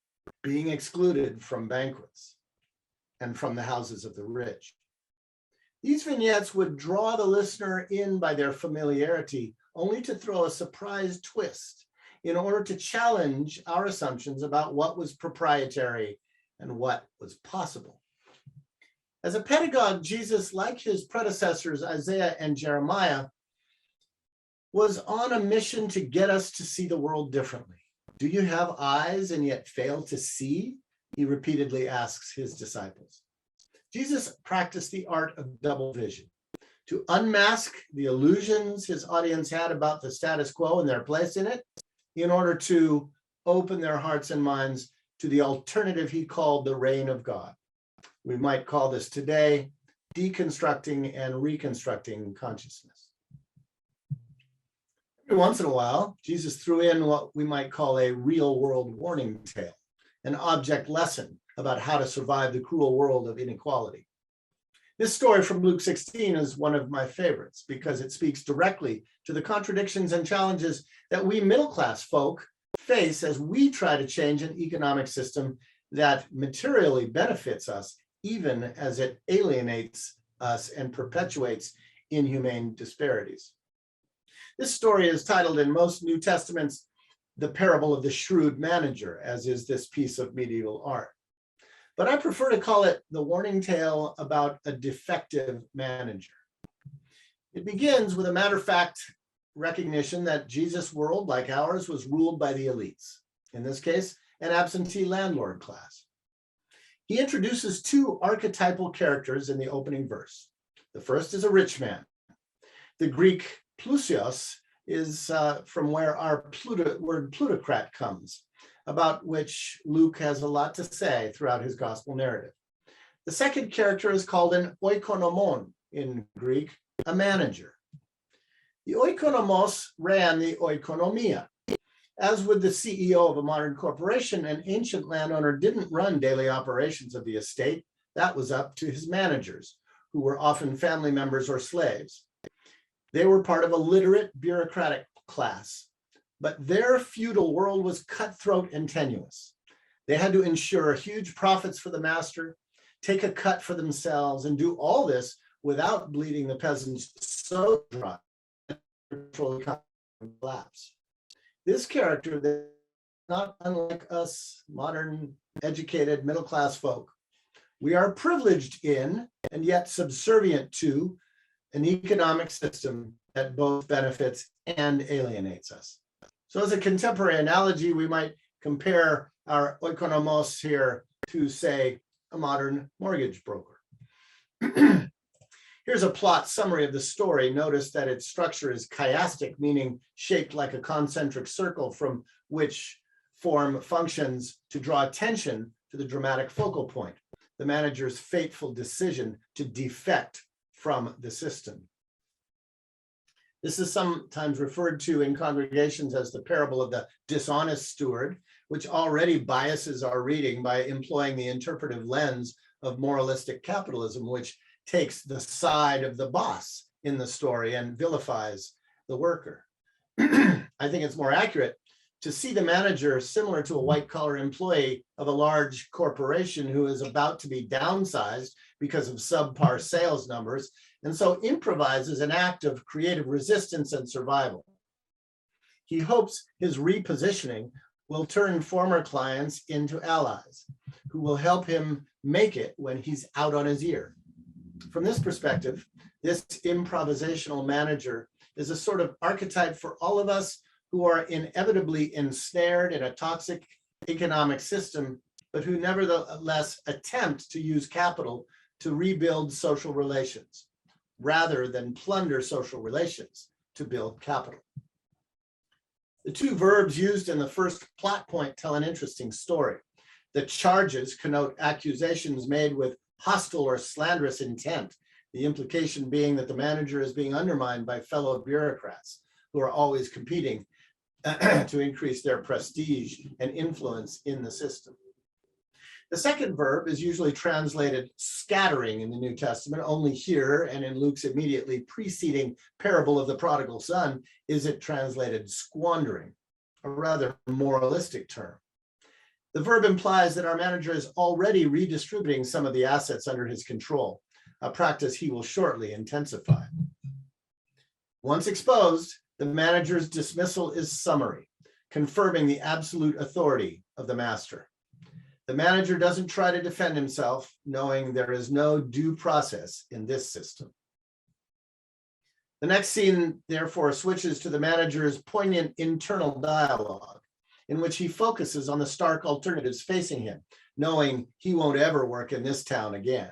being excluded from banquets and from the houses of the rich. These vignettes would draw the listener in by their familiarity, only to throw a surprise twist in order to challenge our assumptions about what was proprietary and what was possible. As a pedagogue, Jesus, like his predecessors Isaiah and Jeremiah, was on a mission to get us to see the world differently. Do you have eyes and yet fail to see? He repeatedly asks his disciples. Jesus practiced the art of double vision, to unmask the illusions his audience had about the status quo and their place in it, in order to open their hearts and minds to the alternative he called the reign of God. We might call this today deconstructing and reconstructing consciousness. Every once in a while, Jesus threw in what we might call a real world warning tale, an object lesson about how to survive the cruel world of inequality. This story from Luke 16 is one of my favorites because it speaks directly to the contradictions and challenges that we middle-class folk face as we try to change an economic system that materially benefits us, even as it alienates us and perpetuates inhumane disparities. This story is titled in most New Testaments, The Parable of the Shrewd Manager, as is this piece of medieval art. But I prefer to call it the warning tale about a defective manager. It begins with a matter-of-fact recognition that Jesus' world, like ours, was ruled by the elites, in this case, an absentee landlord class. He introduces two archetypal characters in the opening verse. The first is a rich man. The Greek plusios is from where our word plutocrat comes, about which Luke has a lot to say throughout his gospel narrative. The second character is called an oikonomon in Greek, a manager. The oikonomos ran the oikonomia. As with the CEO of a modern corporation, an ancient landowner didn't run daily operations of the estate. That was up to his managers, who were often family members or slaves. They were part of a literate bureaucratic class, but their feudal world was cutthroat and tenuous. They had to ensure huge profits for the master, take a cut for themselves, and do all this without bleeding the peasants so dry that the collapse. This character, not unlike us modern, educated, middle-class folk. We are privileged in, and yet subservient to, an economic system that both benefits and alienates us. So as a contemporary analogy, we might compare our oikonomos here to, say, a modern mortgage broker. Here's a plot summary of the story. Notice that its structure is chiastic, meaning shaped like a concentric circle from which form functions to draw attention to the dramatic focal point, the manager's fateful decision to defect from the system. This is sometimes referred to in congregations as the parable of the dishonest steward, which already biases our reading by employing the interpretive lens of moralistic capitalism, which takes the side of the boss in the story and vilifies the worker. I think it's more accurate to see the manager similar to a white-collar employee of a large corporation who is about to be downsized because of subpar sales numbers, and so improvises an act of creative resistance and survival. He hopes his repositioning will turn former clients into allies who will help him make it when he's out on his ear. From this perspective, this improvisational manager is a sort of archetype for all of us who are inevitably ensnared in a toxic economic system, but who nevertheless attempt to use capital to rebuild social relations, rather than plunder social relations to build capital. The two verbs used in the first plot point tell an interesting story. The charges connote accusations made with hostile or slanderous intent, the implication being that the manager is being undermined by fellow bureaucrats who are always competing to increase their prestige and influence in the system. The second verb is usually translated scattering in the New Testament. Only here and in Luke's immediately preceding parable of the prodigal son is it translated squandering, a rather moralistic term. The verb implies that our manager is already redistributing some of the assets under his control, a practice he will shortly intensify. Once exposed, the manager's dismissal is summary, confirming the absolute authority of the master. The manager doesn't try to defend himself, knowing there is no due process in this system. The next scene, therefore, switches to the manager's poignant internal dialogue, in which he focuses on the stark alternatives facing him, knowing he won't ever work in this town again.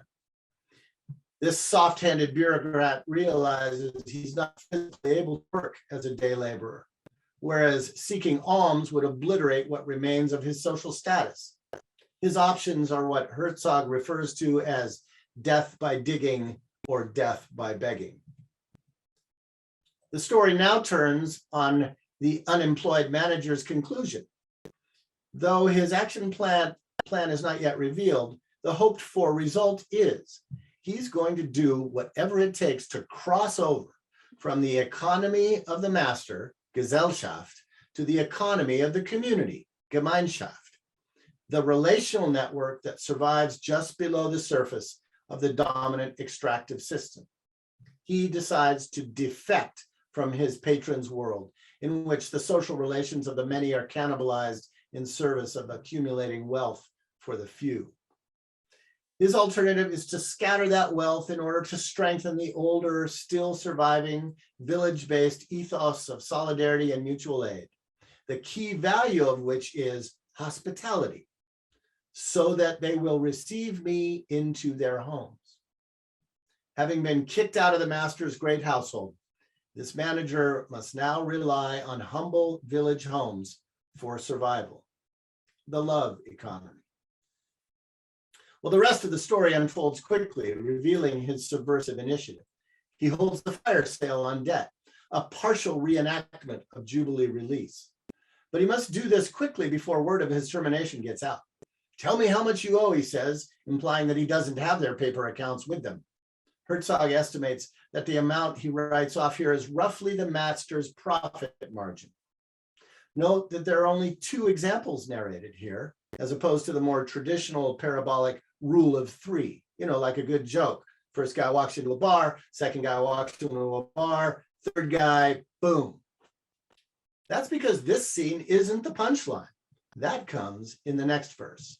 This soft-handed bureaucrat realizes he's not physically able to work as a day laborer, whereas seeking alms would obliterate what remains of his social status. His options are what Herzog refers to as death by digging or death by begging. The story now turns on the unemployed manager's conclusion. Though his action plan is not yet revealed, the hoped for result is he's going to do whatever it takes to cross over from the economy of the master, Gesellschaft, to the economy of the community, Gemeinschaft, the relational network that survives just below the surface of the dominant extractive system. He decides to defect from his patron's world, in which the social relations of the many are cannibalized in service of accumulating wealth for the few. His alternative is to scatter that wealth in order to strengthen the older, still surviving, village-based ethos of solidarity and mutual aid, the key value of which is hospitality, so that they will receive me into their homes. Having been kicked out of the master's great household, this manager must now rely on humble village homes for survival, the love economy. Well, the rest of the story unfolds quickly, revealing his subversive initiative. He holds the fire sale on debt, a partial reenactment of Jubilee release. But he must do this quickly before word of his termination gets out. Tell me how much you owe, he says, implying that he doesn't have their paper accounts with them. Herzog estimates that the amount he writes off here is roughly the master's profit margin. Note that there are only two examples narrated here, as opposed to the more traditional parabolic rule of three, like a good joke. First guy walks into a bar, second guy walks into a bar, third guy, boom. That's because this scene isn't the punchline. That comes in the next verse.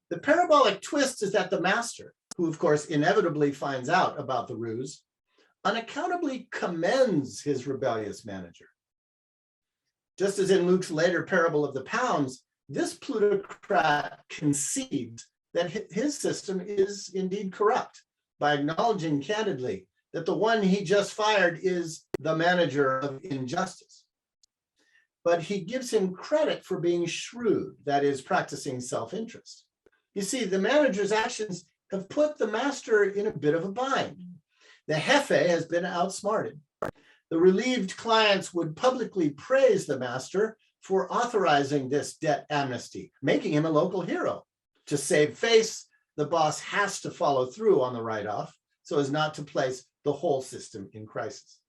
The parabolic twist is that the master, who of course inevitably finds out about the ruse, unaccountably commends his rebellious manager. Just as in Luke's later parable of the pounds, this plutocrat concedes that his system is indeed corrupt by acknowledging candidly that the one he just fired is the manager of injustice. But he gives him credit for being shrewd, that is, practicing self-interest. You see, the manager's actions have put the master in a bit of a bind. The Jefe has been outsmarted. The relieved clients would publicly praise the master for authorizing this debt amnesty, making him a local hero. To save face, the boss has to follow through on the write-off so as not to place the whole system in crisis.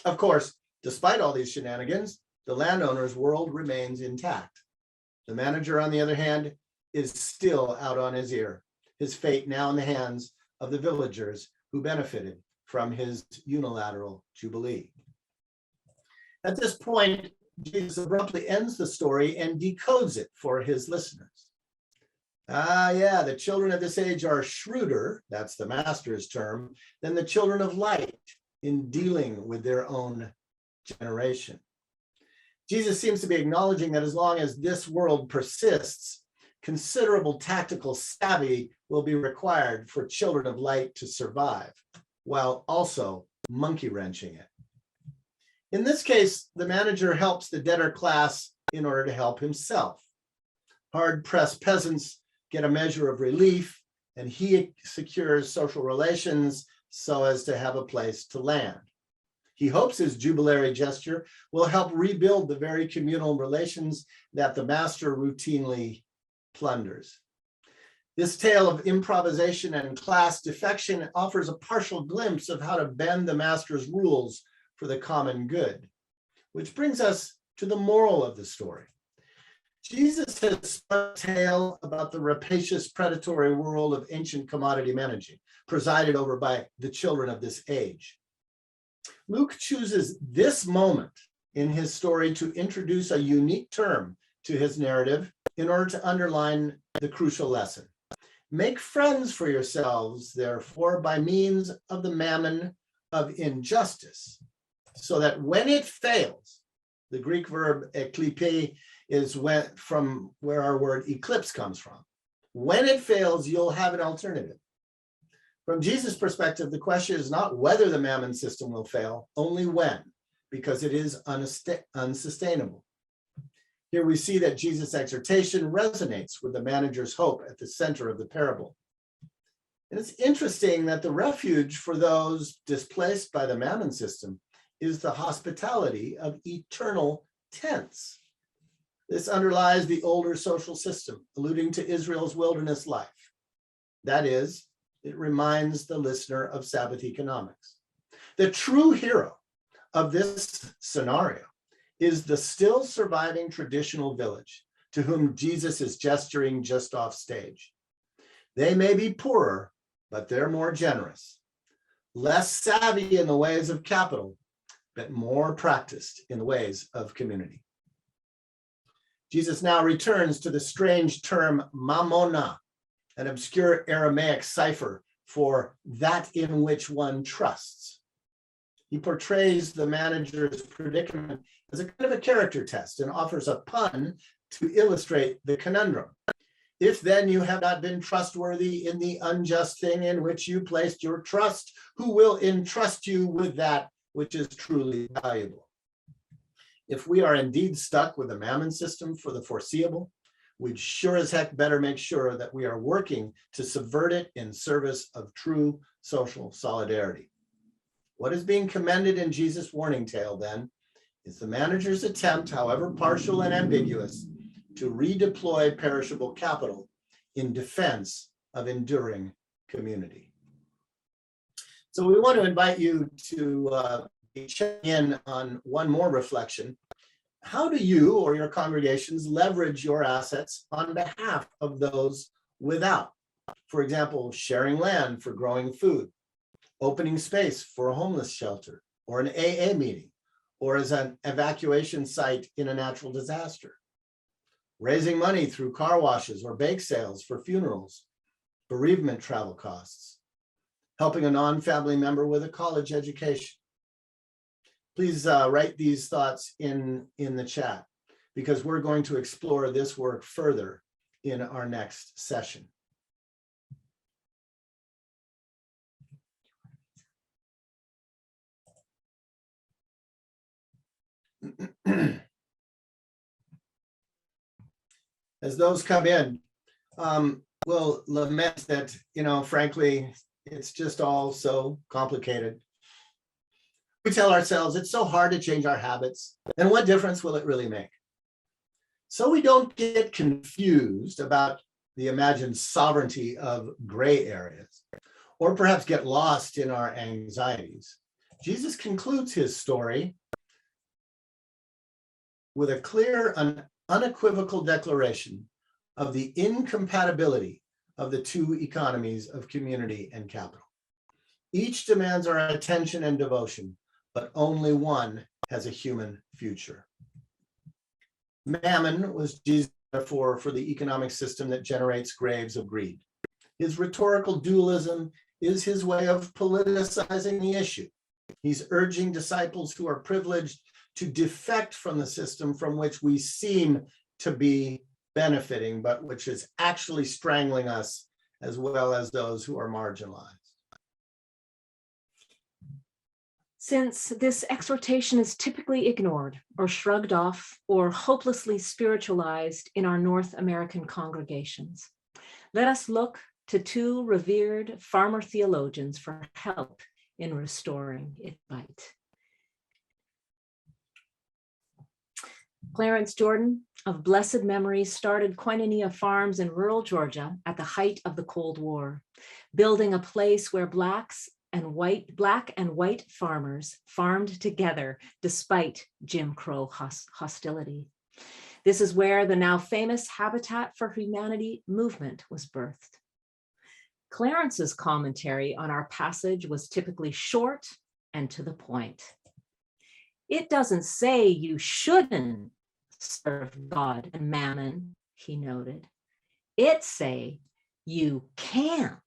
Of course, despite all these shenanigans, the landowner's world remains intact. The manager, on the other hand, is still out on his ear, his fate now in the hands of the villagers who benefited from his unilateral jubilee. At this point, Jesus abruptly ends the story and decodes it for his listeners. Yeah, the children of this age are shrewder, that's the master's term, than the children of light in dealing with their own generation. Jesus seems to be acknowledging that as long as this world persists, considerable tactical savvy will be required for children of light to survive, while also monkey wrenching it. In this case, the manager helps the debtor class in order to help himself. Hard-pressed peasants get a measure of relief, and he secures social relations so as to have a place to land. He hopes his jubilary gesture will help rebuild the very communal relations that the master routinely plunders. This tale of improvisation and class defection offers a partial glimpse of how to bend the master's rules for the common good, which brings us to the moral of the story. Jesus has spun a tale about the rapacious predatory world of ancient commodity managing, presided over by the children of this age. Luke chooses this moment in his story to introduce a unique term to his narrative in order to underline the crucial lesson. Make friends for yourselves, therefore, by means of the mammon of injustice, so that when it fails, the Greek verb eklipe is from where our word eclipse comes from. When it fails, you'll have an alternative. From Jesus' perspective, the question is not whether the mammon system will fail, only when, because it is unsustainable. Here we see that Jesus' exhortation resonates with the manager's hope at the center of the parable. And it's interesting that the refuge for those displaced by the mammon system is the hospitality of eternal tents. This underlies the older social system, alluding to Israel's wilderness life. That is, it reminds the listener of Sabbath economics. The true hero of this scenario is the still surviving traditional village to whom Jesus is gesturing just off stage. They may be poorer, but they're more generous, less savvy in the ways of capital, but more practiced in the ways of community. Jesus now returns to the strange term mamona, an obscure Aramaic cipher for that in which one trusts. He portrays the manager's predicament as a kind of a character test and offers a pun to illustrate the conundrum. If then you have not been trustworthy in the unjust thing in which you placed your trust, who will entrust you with that which is truly valuable? If we are indeed stuck with the mammon system for the foreseeable, we'd sure as heck better make sure that we are working to subvert it in service of true social solidarity. What is being commended in Jesus' warning tale, then, is the manager's attempt, however partial and ambiguous, to redeploy perishable capital in defense of enduring community. So we want to invite you to check in on one more reflection. How do you or your congregations leverage your assets on behalf of those without? For example, sharing land for growing food, opening space for a homeless shelter or an AA meeting, or as an evacuation site in a natural disaster, raising money through car washes or bake sales for funerals, bereavement travel costs, helping a non-family member with a college education. Please write these thoughts in the chat, because we're going to explore this work further in our next session. As those come in, we'll lament that, frankly, it's just all so complicated. We tell ourselves it's so hard to change our habits, and what difference will it really make? So we don't get confused about the imagined sovereignty of gray areas, or perhaps get lost in our anxieties. Jesus concludes his story with a clear and unequivocal declaration of the incompatibility of the two economies of community and capital. Each demands our attention and devotion, but only one has a human future. Mammon was Jesus' metaphor for the economic system that generates graves of greed. His rhetorical dualism is his way of politicizing the issue. He's urging disciples who are privileged to defect from the system from which we seem to be benefiting, but which is actually strangling us as well as those who are marginalized. Since this exhortation is typically ignored or shrugged off or hopelessly spiritualized in our North American congregations, let us look to two revered farmer theologians for help in restoring it right. Clarence Jordan of blessed memory started Koinonia Farms in rural Georgia at the height of the Cold War, building a place where black and white farmers farmed together despite Jim Crow hostility. This is where the now famous Habitat for Humanity movement was birthed. Clarence's commentary on our passage was typically short and to the point. It doesn't say you shouldn't serve God and mammon, he noted. It say you can't,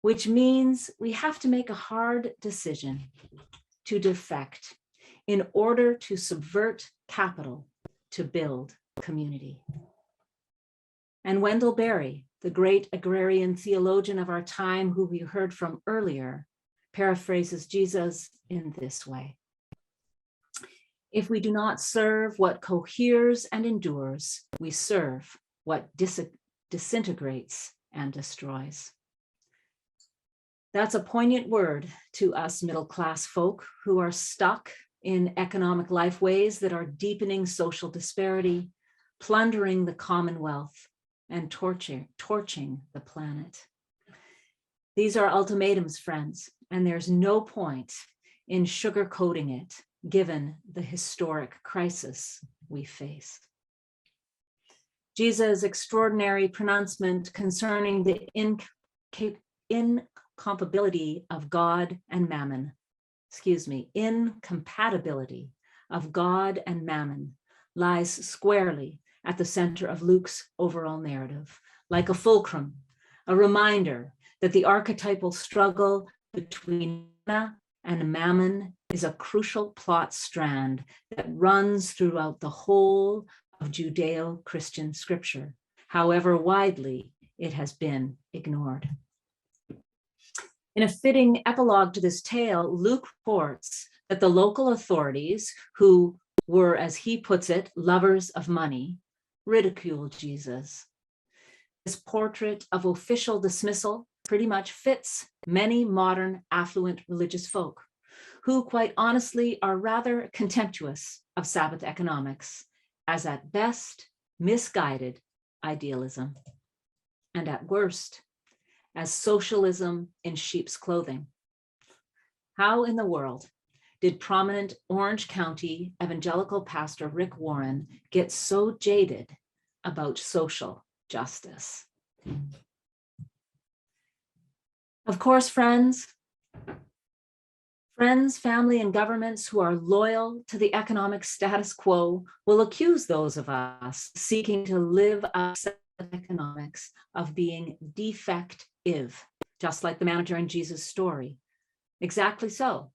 which means we have to make a hard decision to defect in order to subvert capital to build community. And Wendell Berry, the great agrarian theologian of our time who we heard from earlier, paraphrases Jesus in this way. If we do not serve what coheres and endures, we serve what disintegrates and destroys. That's a poignant word to us middle-class folk who are stuck in economic life ways that are deepening social disparity, plundering the commonwealth, and torching the planet. These are ultimatums, friends, and there's no point in sugarcoating it, given the historic crisis we face. Jesus' extraordinary pronouncement concerning the incompatibility of God and mammon, incompatibility of God and mammon lies squarely at the center of Luke's overall narrative, like a fulcrum, a reminder that the archetypal struggle between Manna and mammon is a crucial plot strand that runs throughout the whole of Judeo-Christian scripture, however widely it has been ignored. In a fitting epilogue to this tale, Luke reports that the local authorities, who were, as he puts it, lovers of money, ridiculed Jesus. This portrait of official dismissal pretty much fits many modern affluent religious folk who quite honestly are rather contemptuous of Sabbath economics as at best misguided idealism, and at worst as socialism in sheep's clothing. How in the world did prominent Orange County evangelical pastor Rick Warren get so jaded about social justice? Of course, friends, family, and governments who are loyal to the economic status quo will accuse those of us seeking to live outside economics of being defective, just like the manager in Jesus' story. Exactly so.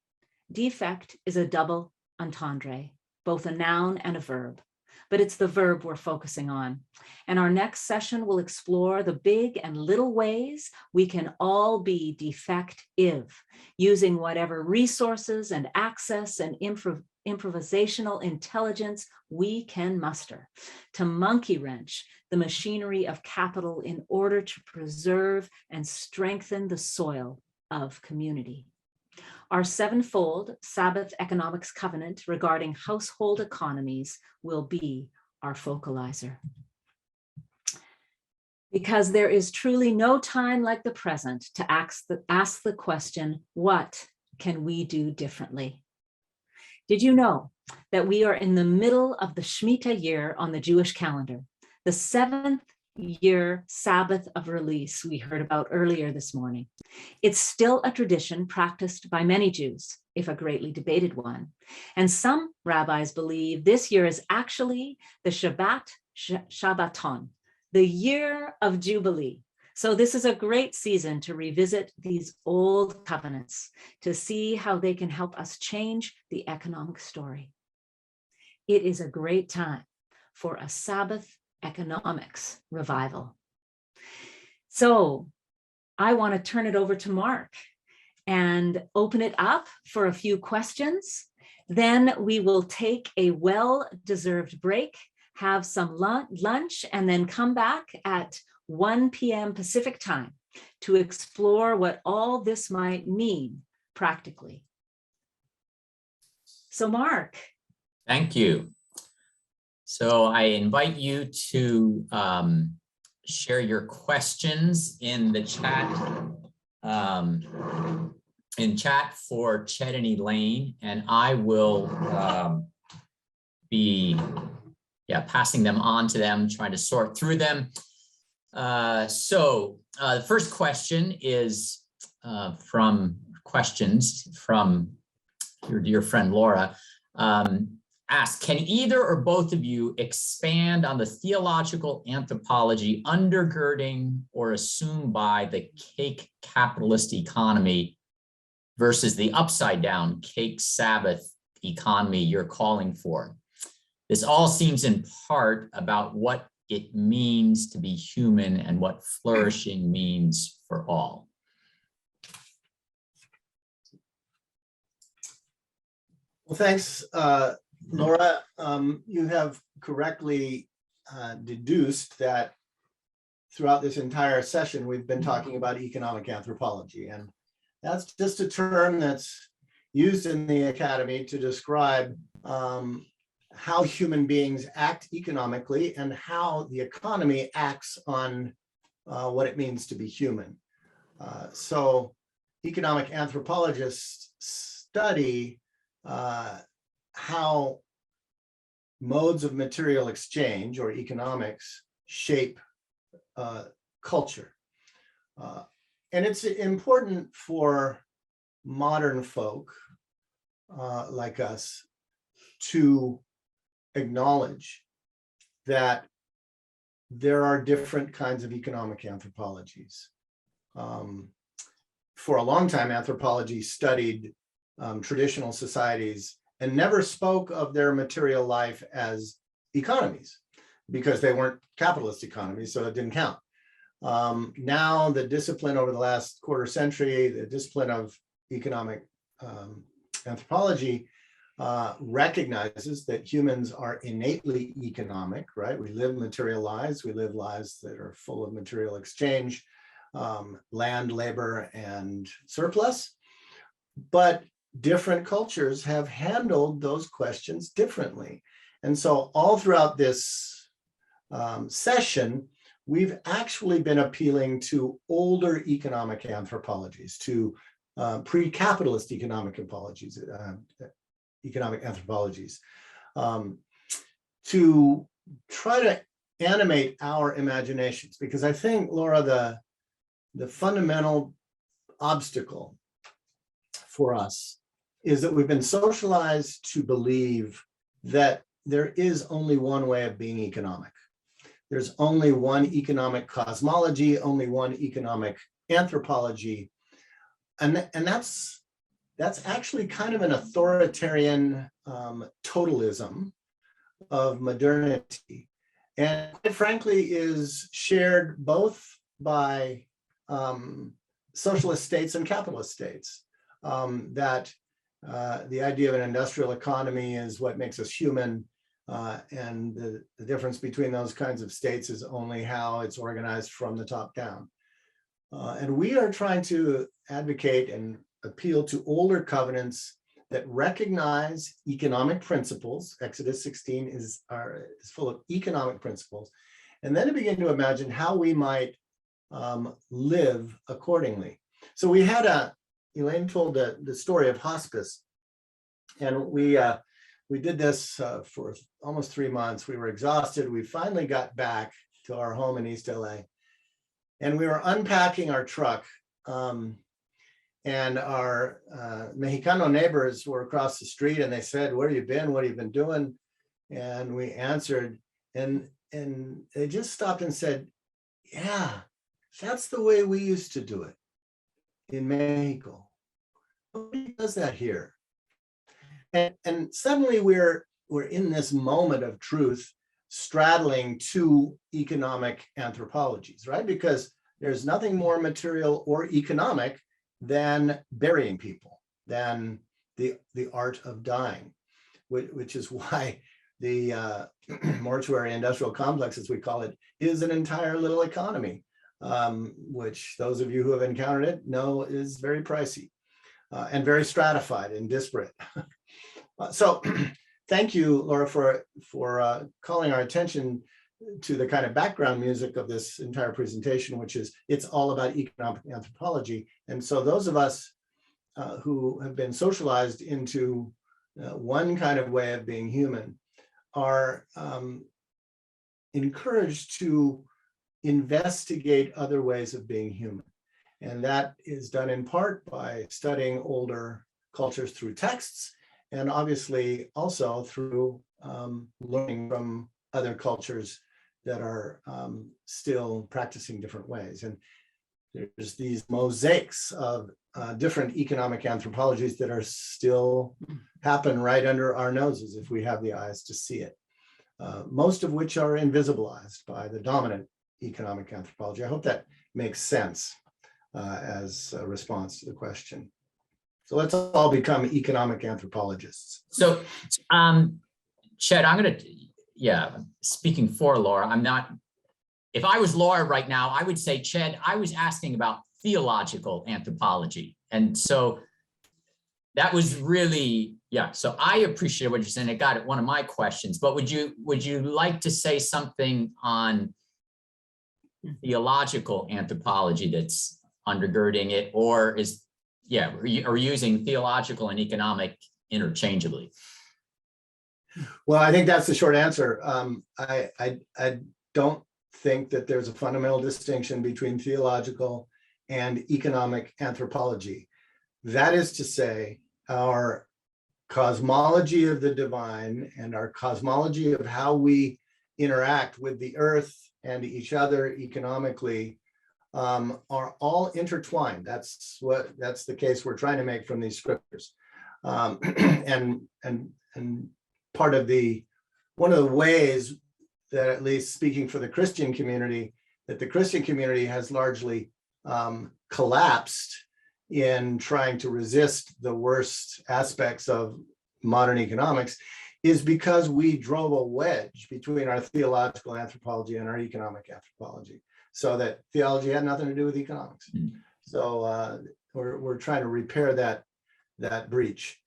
Defect is a double entendre, both a noun and a verb, but it's the verb we're focusing on. And our next session will explore the big and little ways we can all be defective, using whatever resources and access and improvisational intelligence we can muster to monkey wrench the machinery of capital in order to preserve and strengthen the soil of community. Our sevenfold Sabbath economics covenant regarding household economies will be our focalizer. Because there is truly no time like the present to ask the question, what can we do differently? Did you know that we are in the middle of the Shemitah year on the Jewish calendar, the 7th year Sabbath of release we heard about earlier this morning? It's still a tradition practiced by many Jews, if a greatly debated one. And some rabbis believe this year is actually the Shabbaton, the year of Jubilee. So this is a great season to revisit these old covenants, to see how they can help us change the economic story. It is a great time for a Sabbath economics revival. So I want to turn it over to Mark and open it up for a few questions. Then we will take a well-deserved break, have some lunch, and then come back at 1 p.m. Pacific time to explore what all this might mean practically. So Mark. Thank you. So I invite you to share your questions in the chat, for Chet and Elaine, and I will be passing them on to them, trying to sort through them. So the first question is from your dear friend Laura. Ask, can either or both of you expand on the theological anthropology undergirding or assumed by the cake capitalist economy versus the upside down cake Sabbath economy you're calling for? This all seems in part about what it means to be human and what flourishing means for all. Well, thanks, Laura. You have correctly deduced that throughout this entire session, we've been talking about economic anthropology. And that's just a term that's used in the academy to describe how human beings act economically and how the economy acts on what it means to be human. So economic anthropologists study how modes of material exchange or economics shape culture. And it's important for modern folk like us to acknowledge that there are different kinds of economic anthropologies. For a long time, anthropology studied traditional societies and never spoke of their material life as economies because they weren't capitalist economies, so it didn't count. Now the discipline over the last quarter century, the discipline of economic anthropology recognizes that humans are innately economic, right? We live material lives. We live lives that are full of material exchange, land, labor, and surplus. But different cultures have handled those questions differently. And so all throughout this session, we've actually been appealing to older economic anthropologies, to pre-capitalist economic anthropologies, to try to animate our imaginations. Because I think, Laura, the fundamental obstacle for us is that we've been socialized to believe that there is only one way of being economic. There's only one economic cosmology, only one economic anthropology. And that's actually kind of an authoritarian totalism of modernity. And quite frankly is shared both by socialist states and capitalist states. That the idea of an industrial economy is what makes us human, and the difference between those kinds of states is only how it's organized from the top down. And we are trying to advocate and appeal to older covenants that recognize economic principles. Exodus 16 is full of economic principles, and then to begin to imagine how we might live accordingly. So we had Elaine told the story of hospice And we did this for almost 3 months. We were exhausted. We finally got back to our home in East LA, and we were unpacking our truck. And our Mexicano neighbors were across the street, and they said, "Where have you been? What have you been doing?" And we answered, and they just stopped and said, "Yeah, that's the way we used to do it in Mexico. Nobody does that here." And suddenly we're in this moment of truth, straddling two economic anthropologies, right? Because there's nothing more material or economic than burying people, than the art of dying, which is why the mortuary industrial complex, as we call it, is an entire little economy, which those of you who have encountered it know is very pricey and very stratified and disparate. So thank you, Laura, for calling our attention to the kind of background music of this entire presentation, which is it's all about economic anthropology. And so those of us who have been socialized into one kind of way of being human are encouraged to investigate other ways of being human. And that is done in part by studying older cultures through texts, and obviously also through learning from other cultures that are still practicing different ways. And there's these mosaics of different economic anthropologies that are still happen right under our noses if we have the eyes to see it, most of which are invisibilized by the dominant economic anthropology. I hope that makes sense as a response to the question. So let's all become economic anthropologists. So, Ched, I'm going to, speaking for Laura, if I was Laura right now, I would say, Ched, I was asking about theological anthropology. And so that was really, so I appreciate what you're saying. It got at one of my questions, but would you like to say something on theological anthropology that's undergirding it, or are using theological and economic interchangeably? Well, I think that's the short answer. I don't think that there's a fundamental distinction between theological and economic anthropology. That is to say, our cosmology of the divine and our cosmology of how we interact with the earth and each other economically are all intertwined. That's the case we're trying to make from these scriptures. And part of one of the ways that, at least speaking for the Christian community, that the Christian community has largely collapsed in trying to resist the worst aspects of modern economics is because we drove a wedge between our theological anthropology and our economic anthropology, so that theology had nothing to do with economics. So we're trying to repair that breach.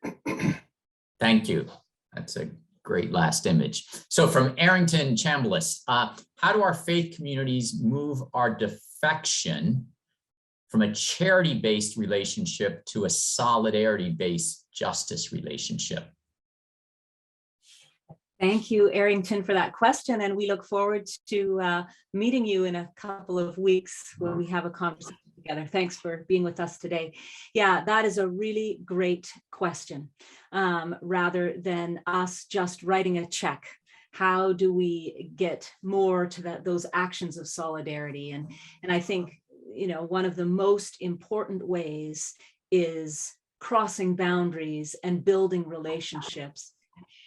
Thank you. That's a great last image. So from Arrington Chambliss, how do our faith communities move our defection from a charity-based relationship to a solidarity-based justice relationship? Thank you, Arrington, for that question. And we look forward to meeting you in a couple of weeks when we have a conversation together. Thanks for being with us today. Yeah, that is a really great question. Rather than us just writing a check, how do we get more to those actions of solidarity? And I think, one of the most important ways is crossing boundaries and building relationships,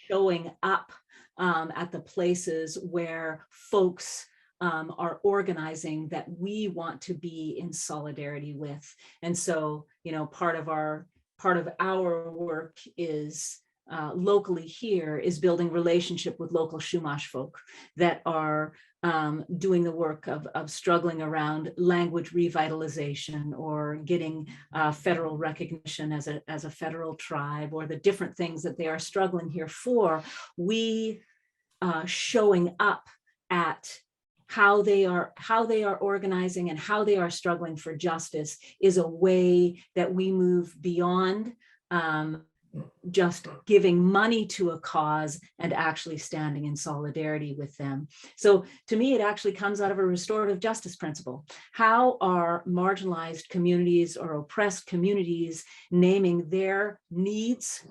showing up at the places where folks are organizing that we want to be in solidarity with. And so, part of our work is locally here is building relationship with local Chumash folk that are doing the work of struggling around language revitalization or getting federal recognition as a federal tribe, or the different things that they are struggling here for. We showing up at how they are organizing and how they are struggling for justice is a way that we move beyond just giving money to a cause and actually standing in solidarity with them. So to me, it actually comes out of a restorative justice principle. How are marginalized communities or oppressed communities naming their needs,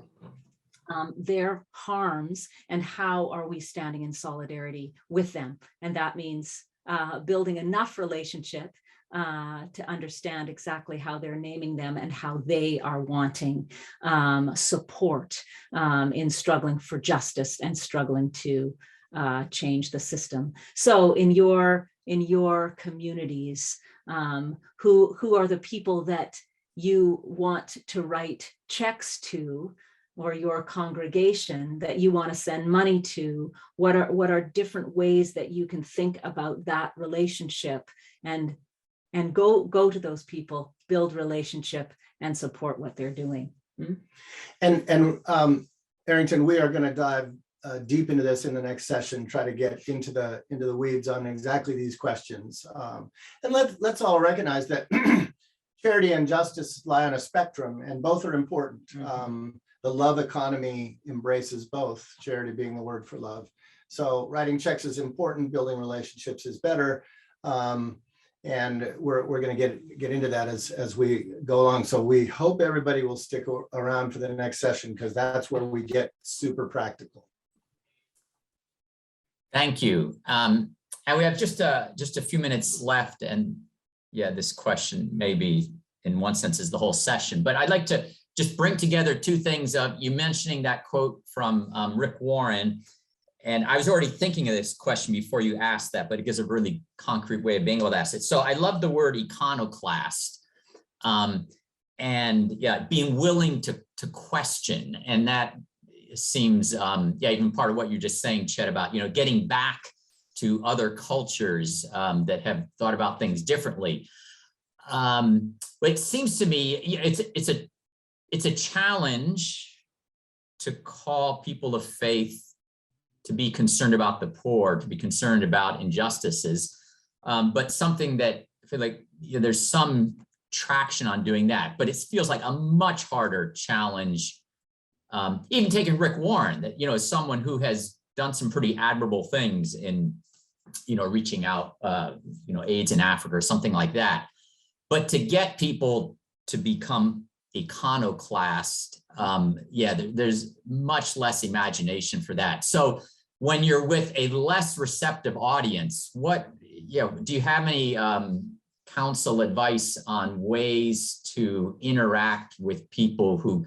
their harms, and how are we standing in solidarity with them? And that means building enough relationship to understand exactly how they're naming them and how they are wanting support in struggling for justice and struggling to change the system. So in your communities, who are the people that you want to write checks to, or your congregation that you want to send money to? What are different ways that you can think about that relationship and go to those people, build relationship, and support what they're doing? And Arrington, we are going to dive deep into this in the next session, try to get into the weeds on exactly these questions. And let's all recognize that charity and justice lie on a spectrum, and both are important. The love economy embraces both, charity being the word for love. So writing checks is important, building relationships is better. And we're going to get into that as we go along. So we hope everybody will stick around for the next session, because that's where we get super practical. Thank you. And we have just a few minutes left. And yeah, this question maybe in one sense is the whole session, but I'd like to just bring together two things of you mentioning that quote from Rick Warren. And I was already thinking of this question before you asked that, but it gives a really concrete way of being able to ask it. So I love the word iconoclast, and yeah, being willing to question. And that seems, yeah, even part of what you're just saying, Chet, about, getting back to other cultures that have thought about things differently. But it seems to me, it's a challenge to call people of faith to be concerned about the poor, to be concerned about injustices, but something that I feel like there's some traction on doing that, but it feels like a much harder challenge. Even taking Rick Warren, that as someone who has done some pretty admirable things in reaching out, AIDS in Africa or something like that, but to get people to become iconoclast, there's much less imagination for that. So when you're with a less receptive audience, do you have any counsel, advice on ways to interact with people who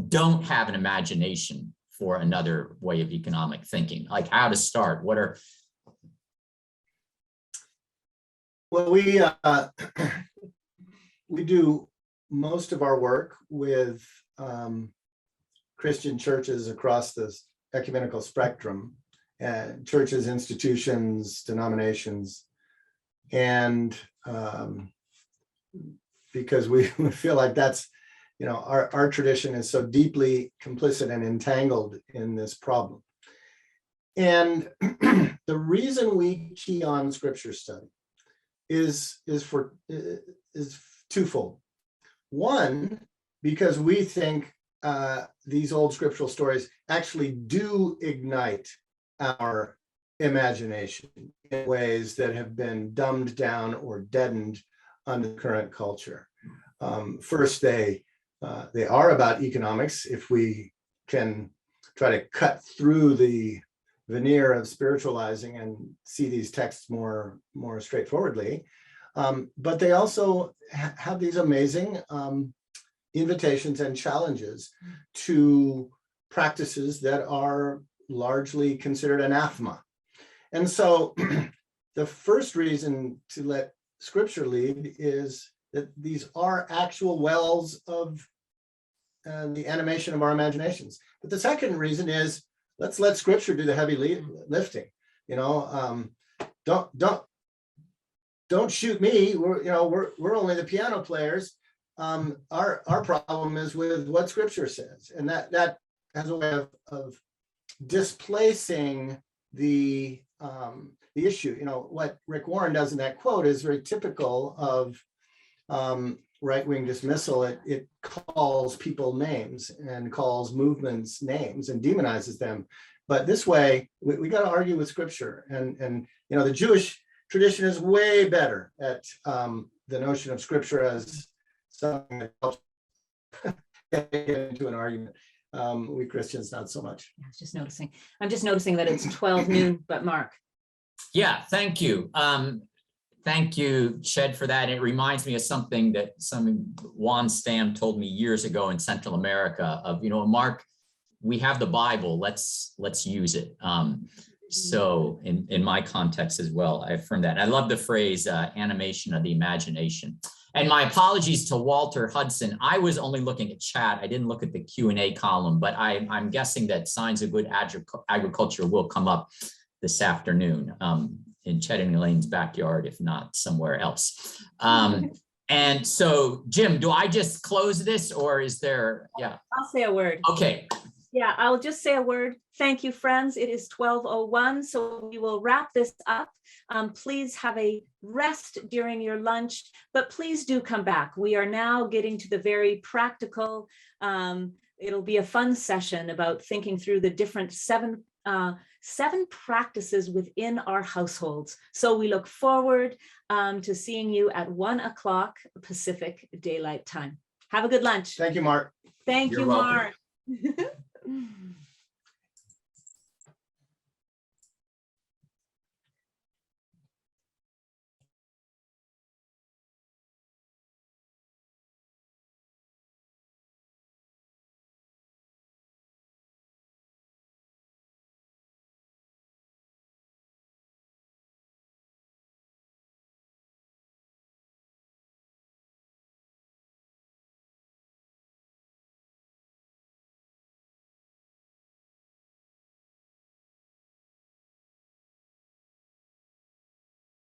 don't have an imagination for another way of economic thinking? Like how to start? Well, we do most of our work with Christian churches across the ecumenical spectrum, churches, institutions, denominations, and because we feel like that's, our tradition is so deeply complicit and entangled in this problem. And the reason we key on scripture study is twofold. One, because we think these old scriptural stories actually do ignite our imagination in ways that have been dumbed down or deadened under current culture. First, they are about economics. If we can try to cut through the veneer of spiritualizing and see these texts more straightforwardly, but they also have these amazing invitations and challenges to practices that are largely considered anathema. And so the first reason to let scripture lead is that these are actual wells of the animation of our imaginations. But the second reason is, let's let scripture do the heavy lifting. Don't shoot me. We're only the piano players. Our problem is with what scripture says, and that has a way of displacing the issue. What Rick Warren does in that quote is very typical of right-wing dismissal, it calls people names and calls movements names and demonizes them. But this way, we got to argue with scripture. And you know, the Jewish tradition is way better at the notion of scripture as something that helps get into an argument. We Christians, not so much. I was just noticing. I'm just noticing that it's 12 noon, but Mark. Yeah, thank you. Thank you, Ched, for that. It reminds me of something that Juan Stam told me years ago in Central America of, you know, Mark, we have the Bible, let's use it. So in my context as well, I affirm that. I love the phrase animation of the imagination. And my apologies to Walter Hudson. I was only looking at chat. I didn't look at the Q&A column, but I'm guessing that signs of good agriculture will come up this afternoon in Chet and Elaine's backyard, if not somewhere else. And so, Jim, do I just close this or is there, yeah. I'll say a word. Okay. Yeah, I'll just say a word. Thank you, friends. It is 12:01, so we will wrap this up. Please have a rest during your lunch, but please do come back. We are now getting to the very practical. It'll be a fun session about thinking through the different seven practices within our households. So we look forward to seeing you at 1 o'clock Pacific Daylight Time. Have a good lunch. Thank you, Mark. Thank You're you, welcome. Mark.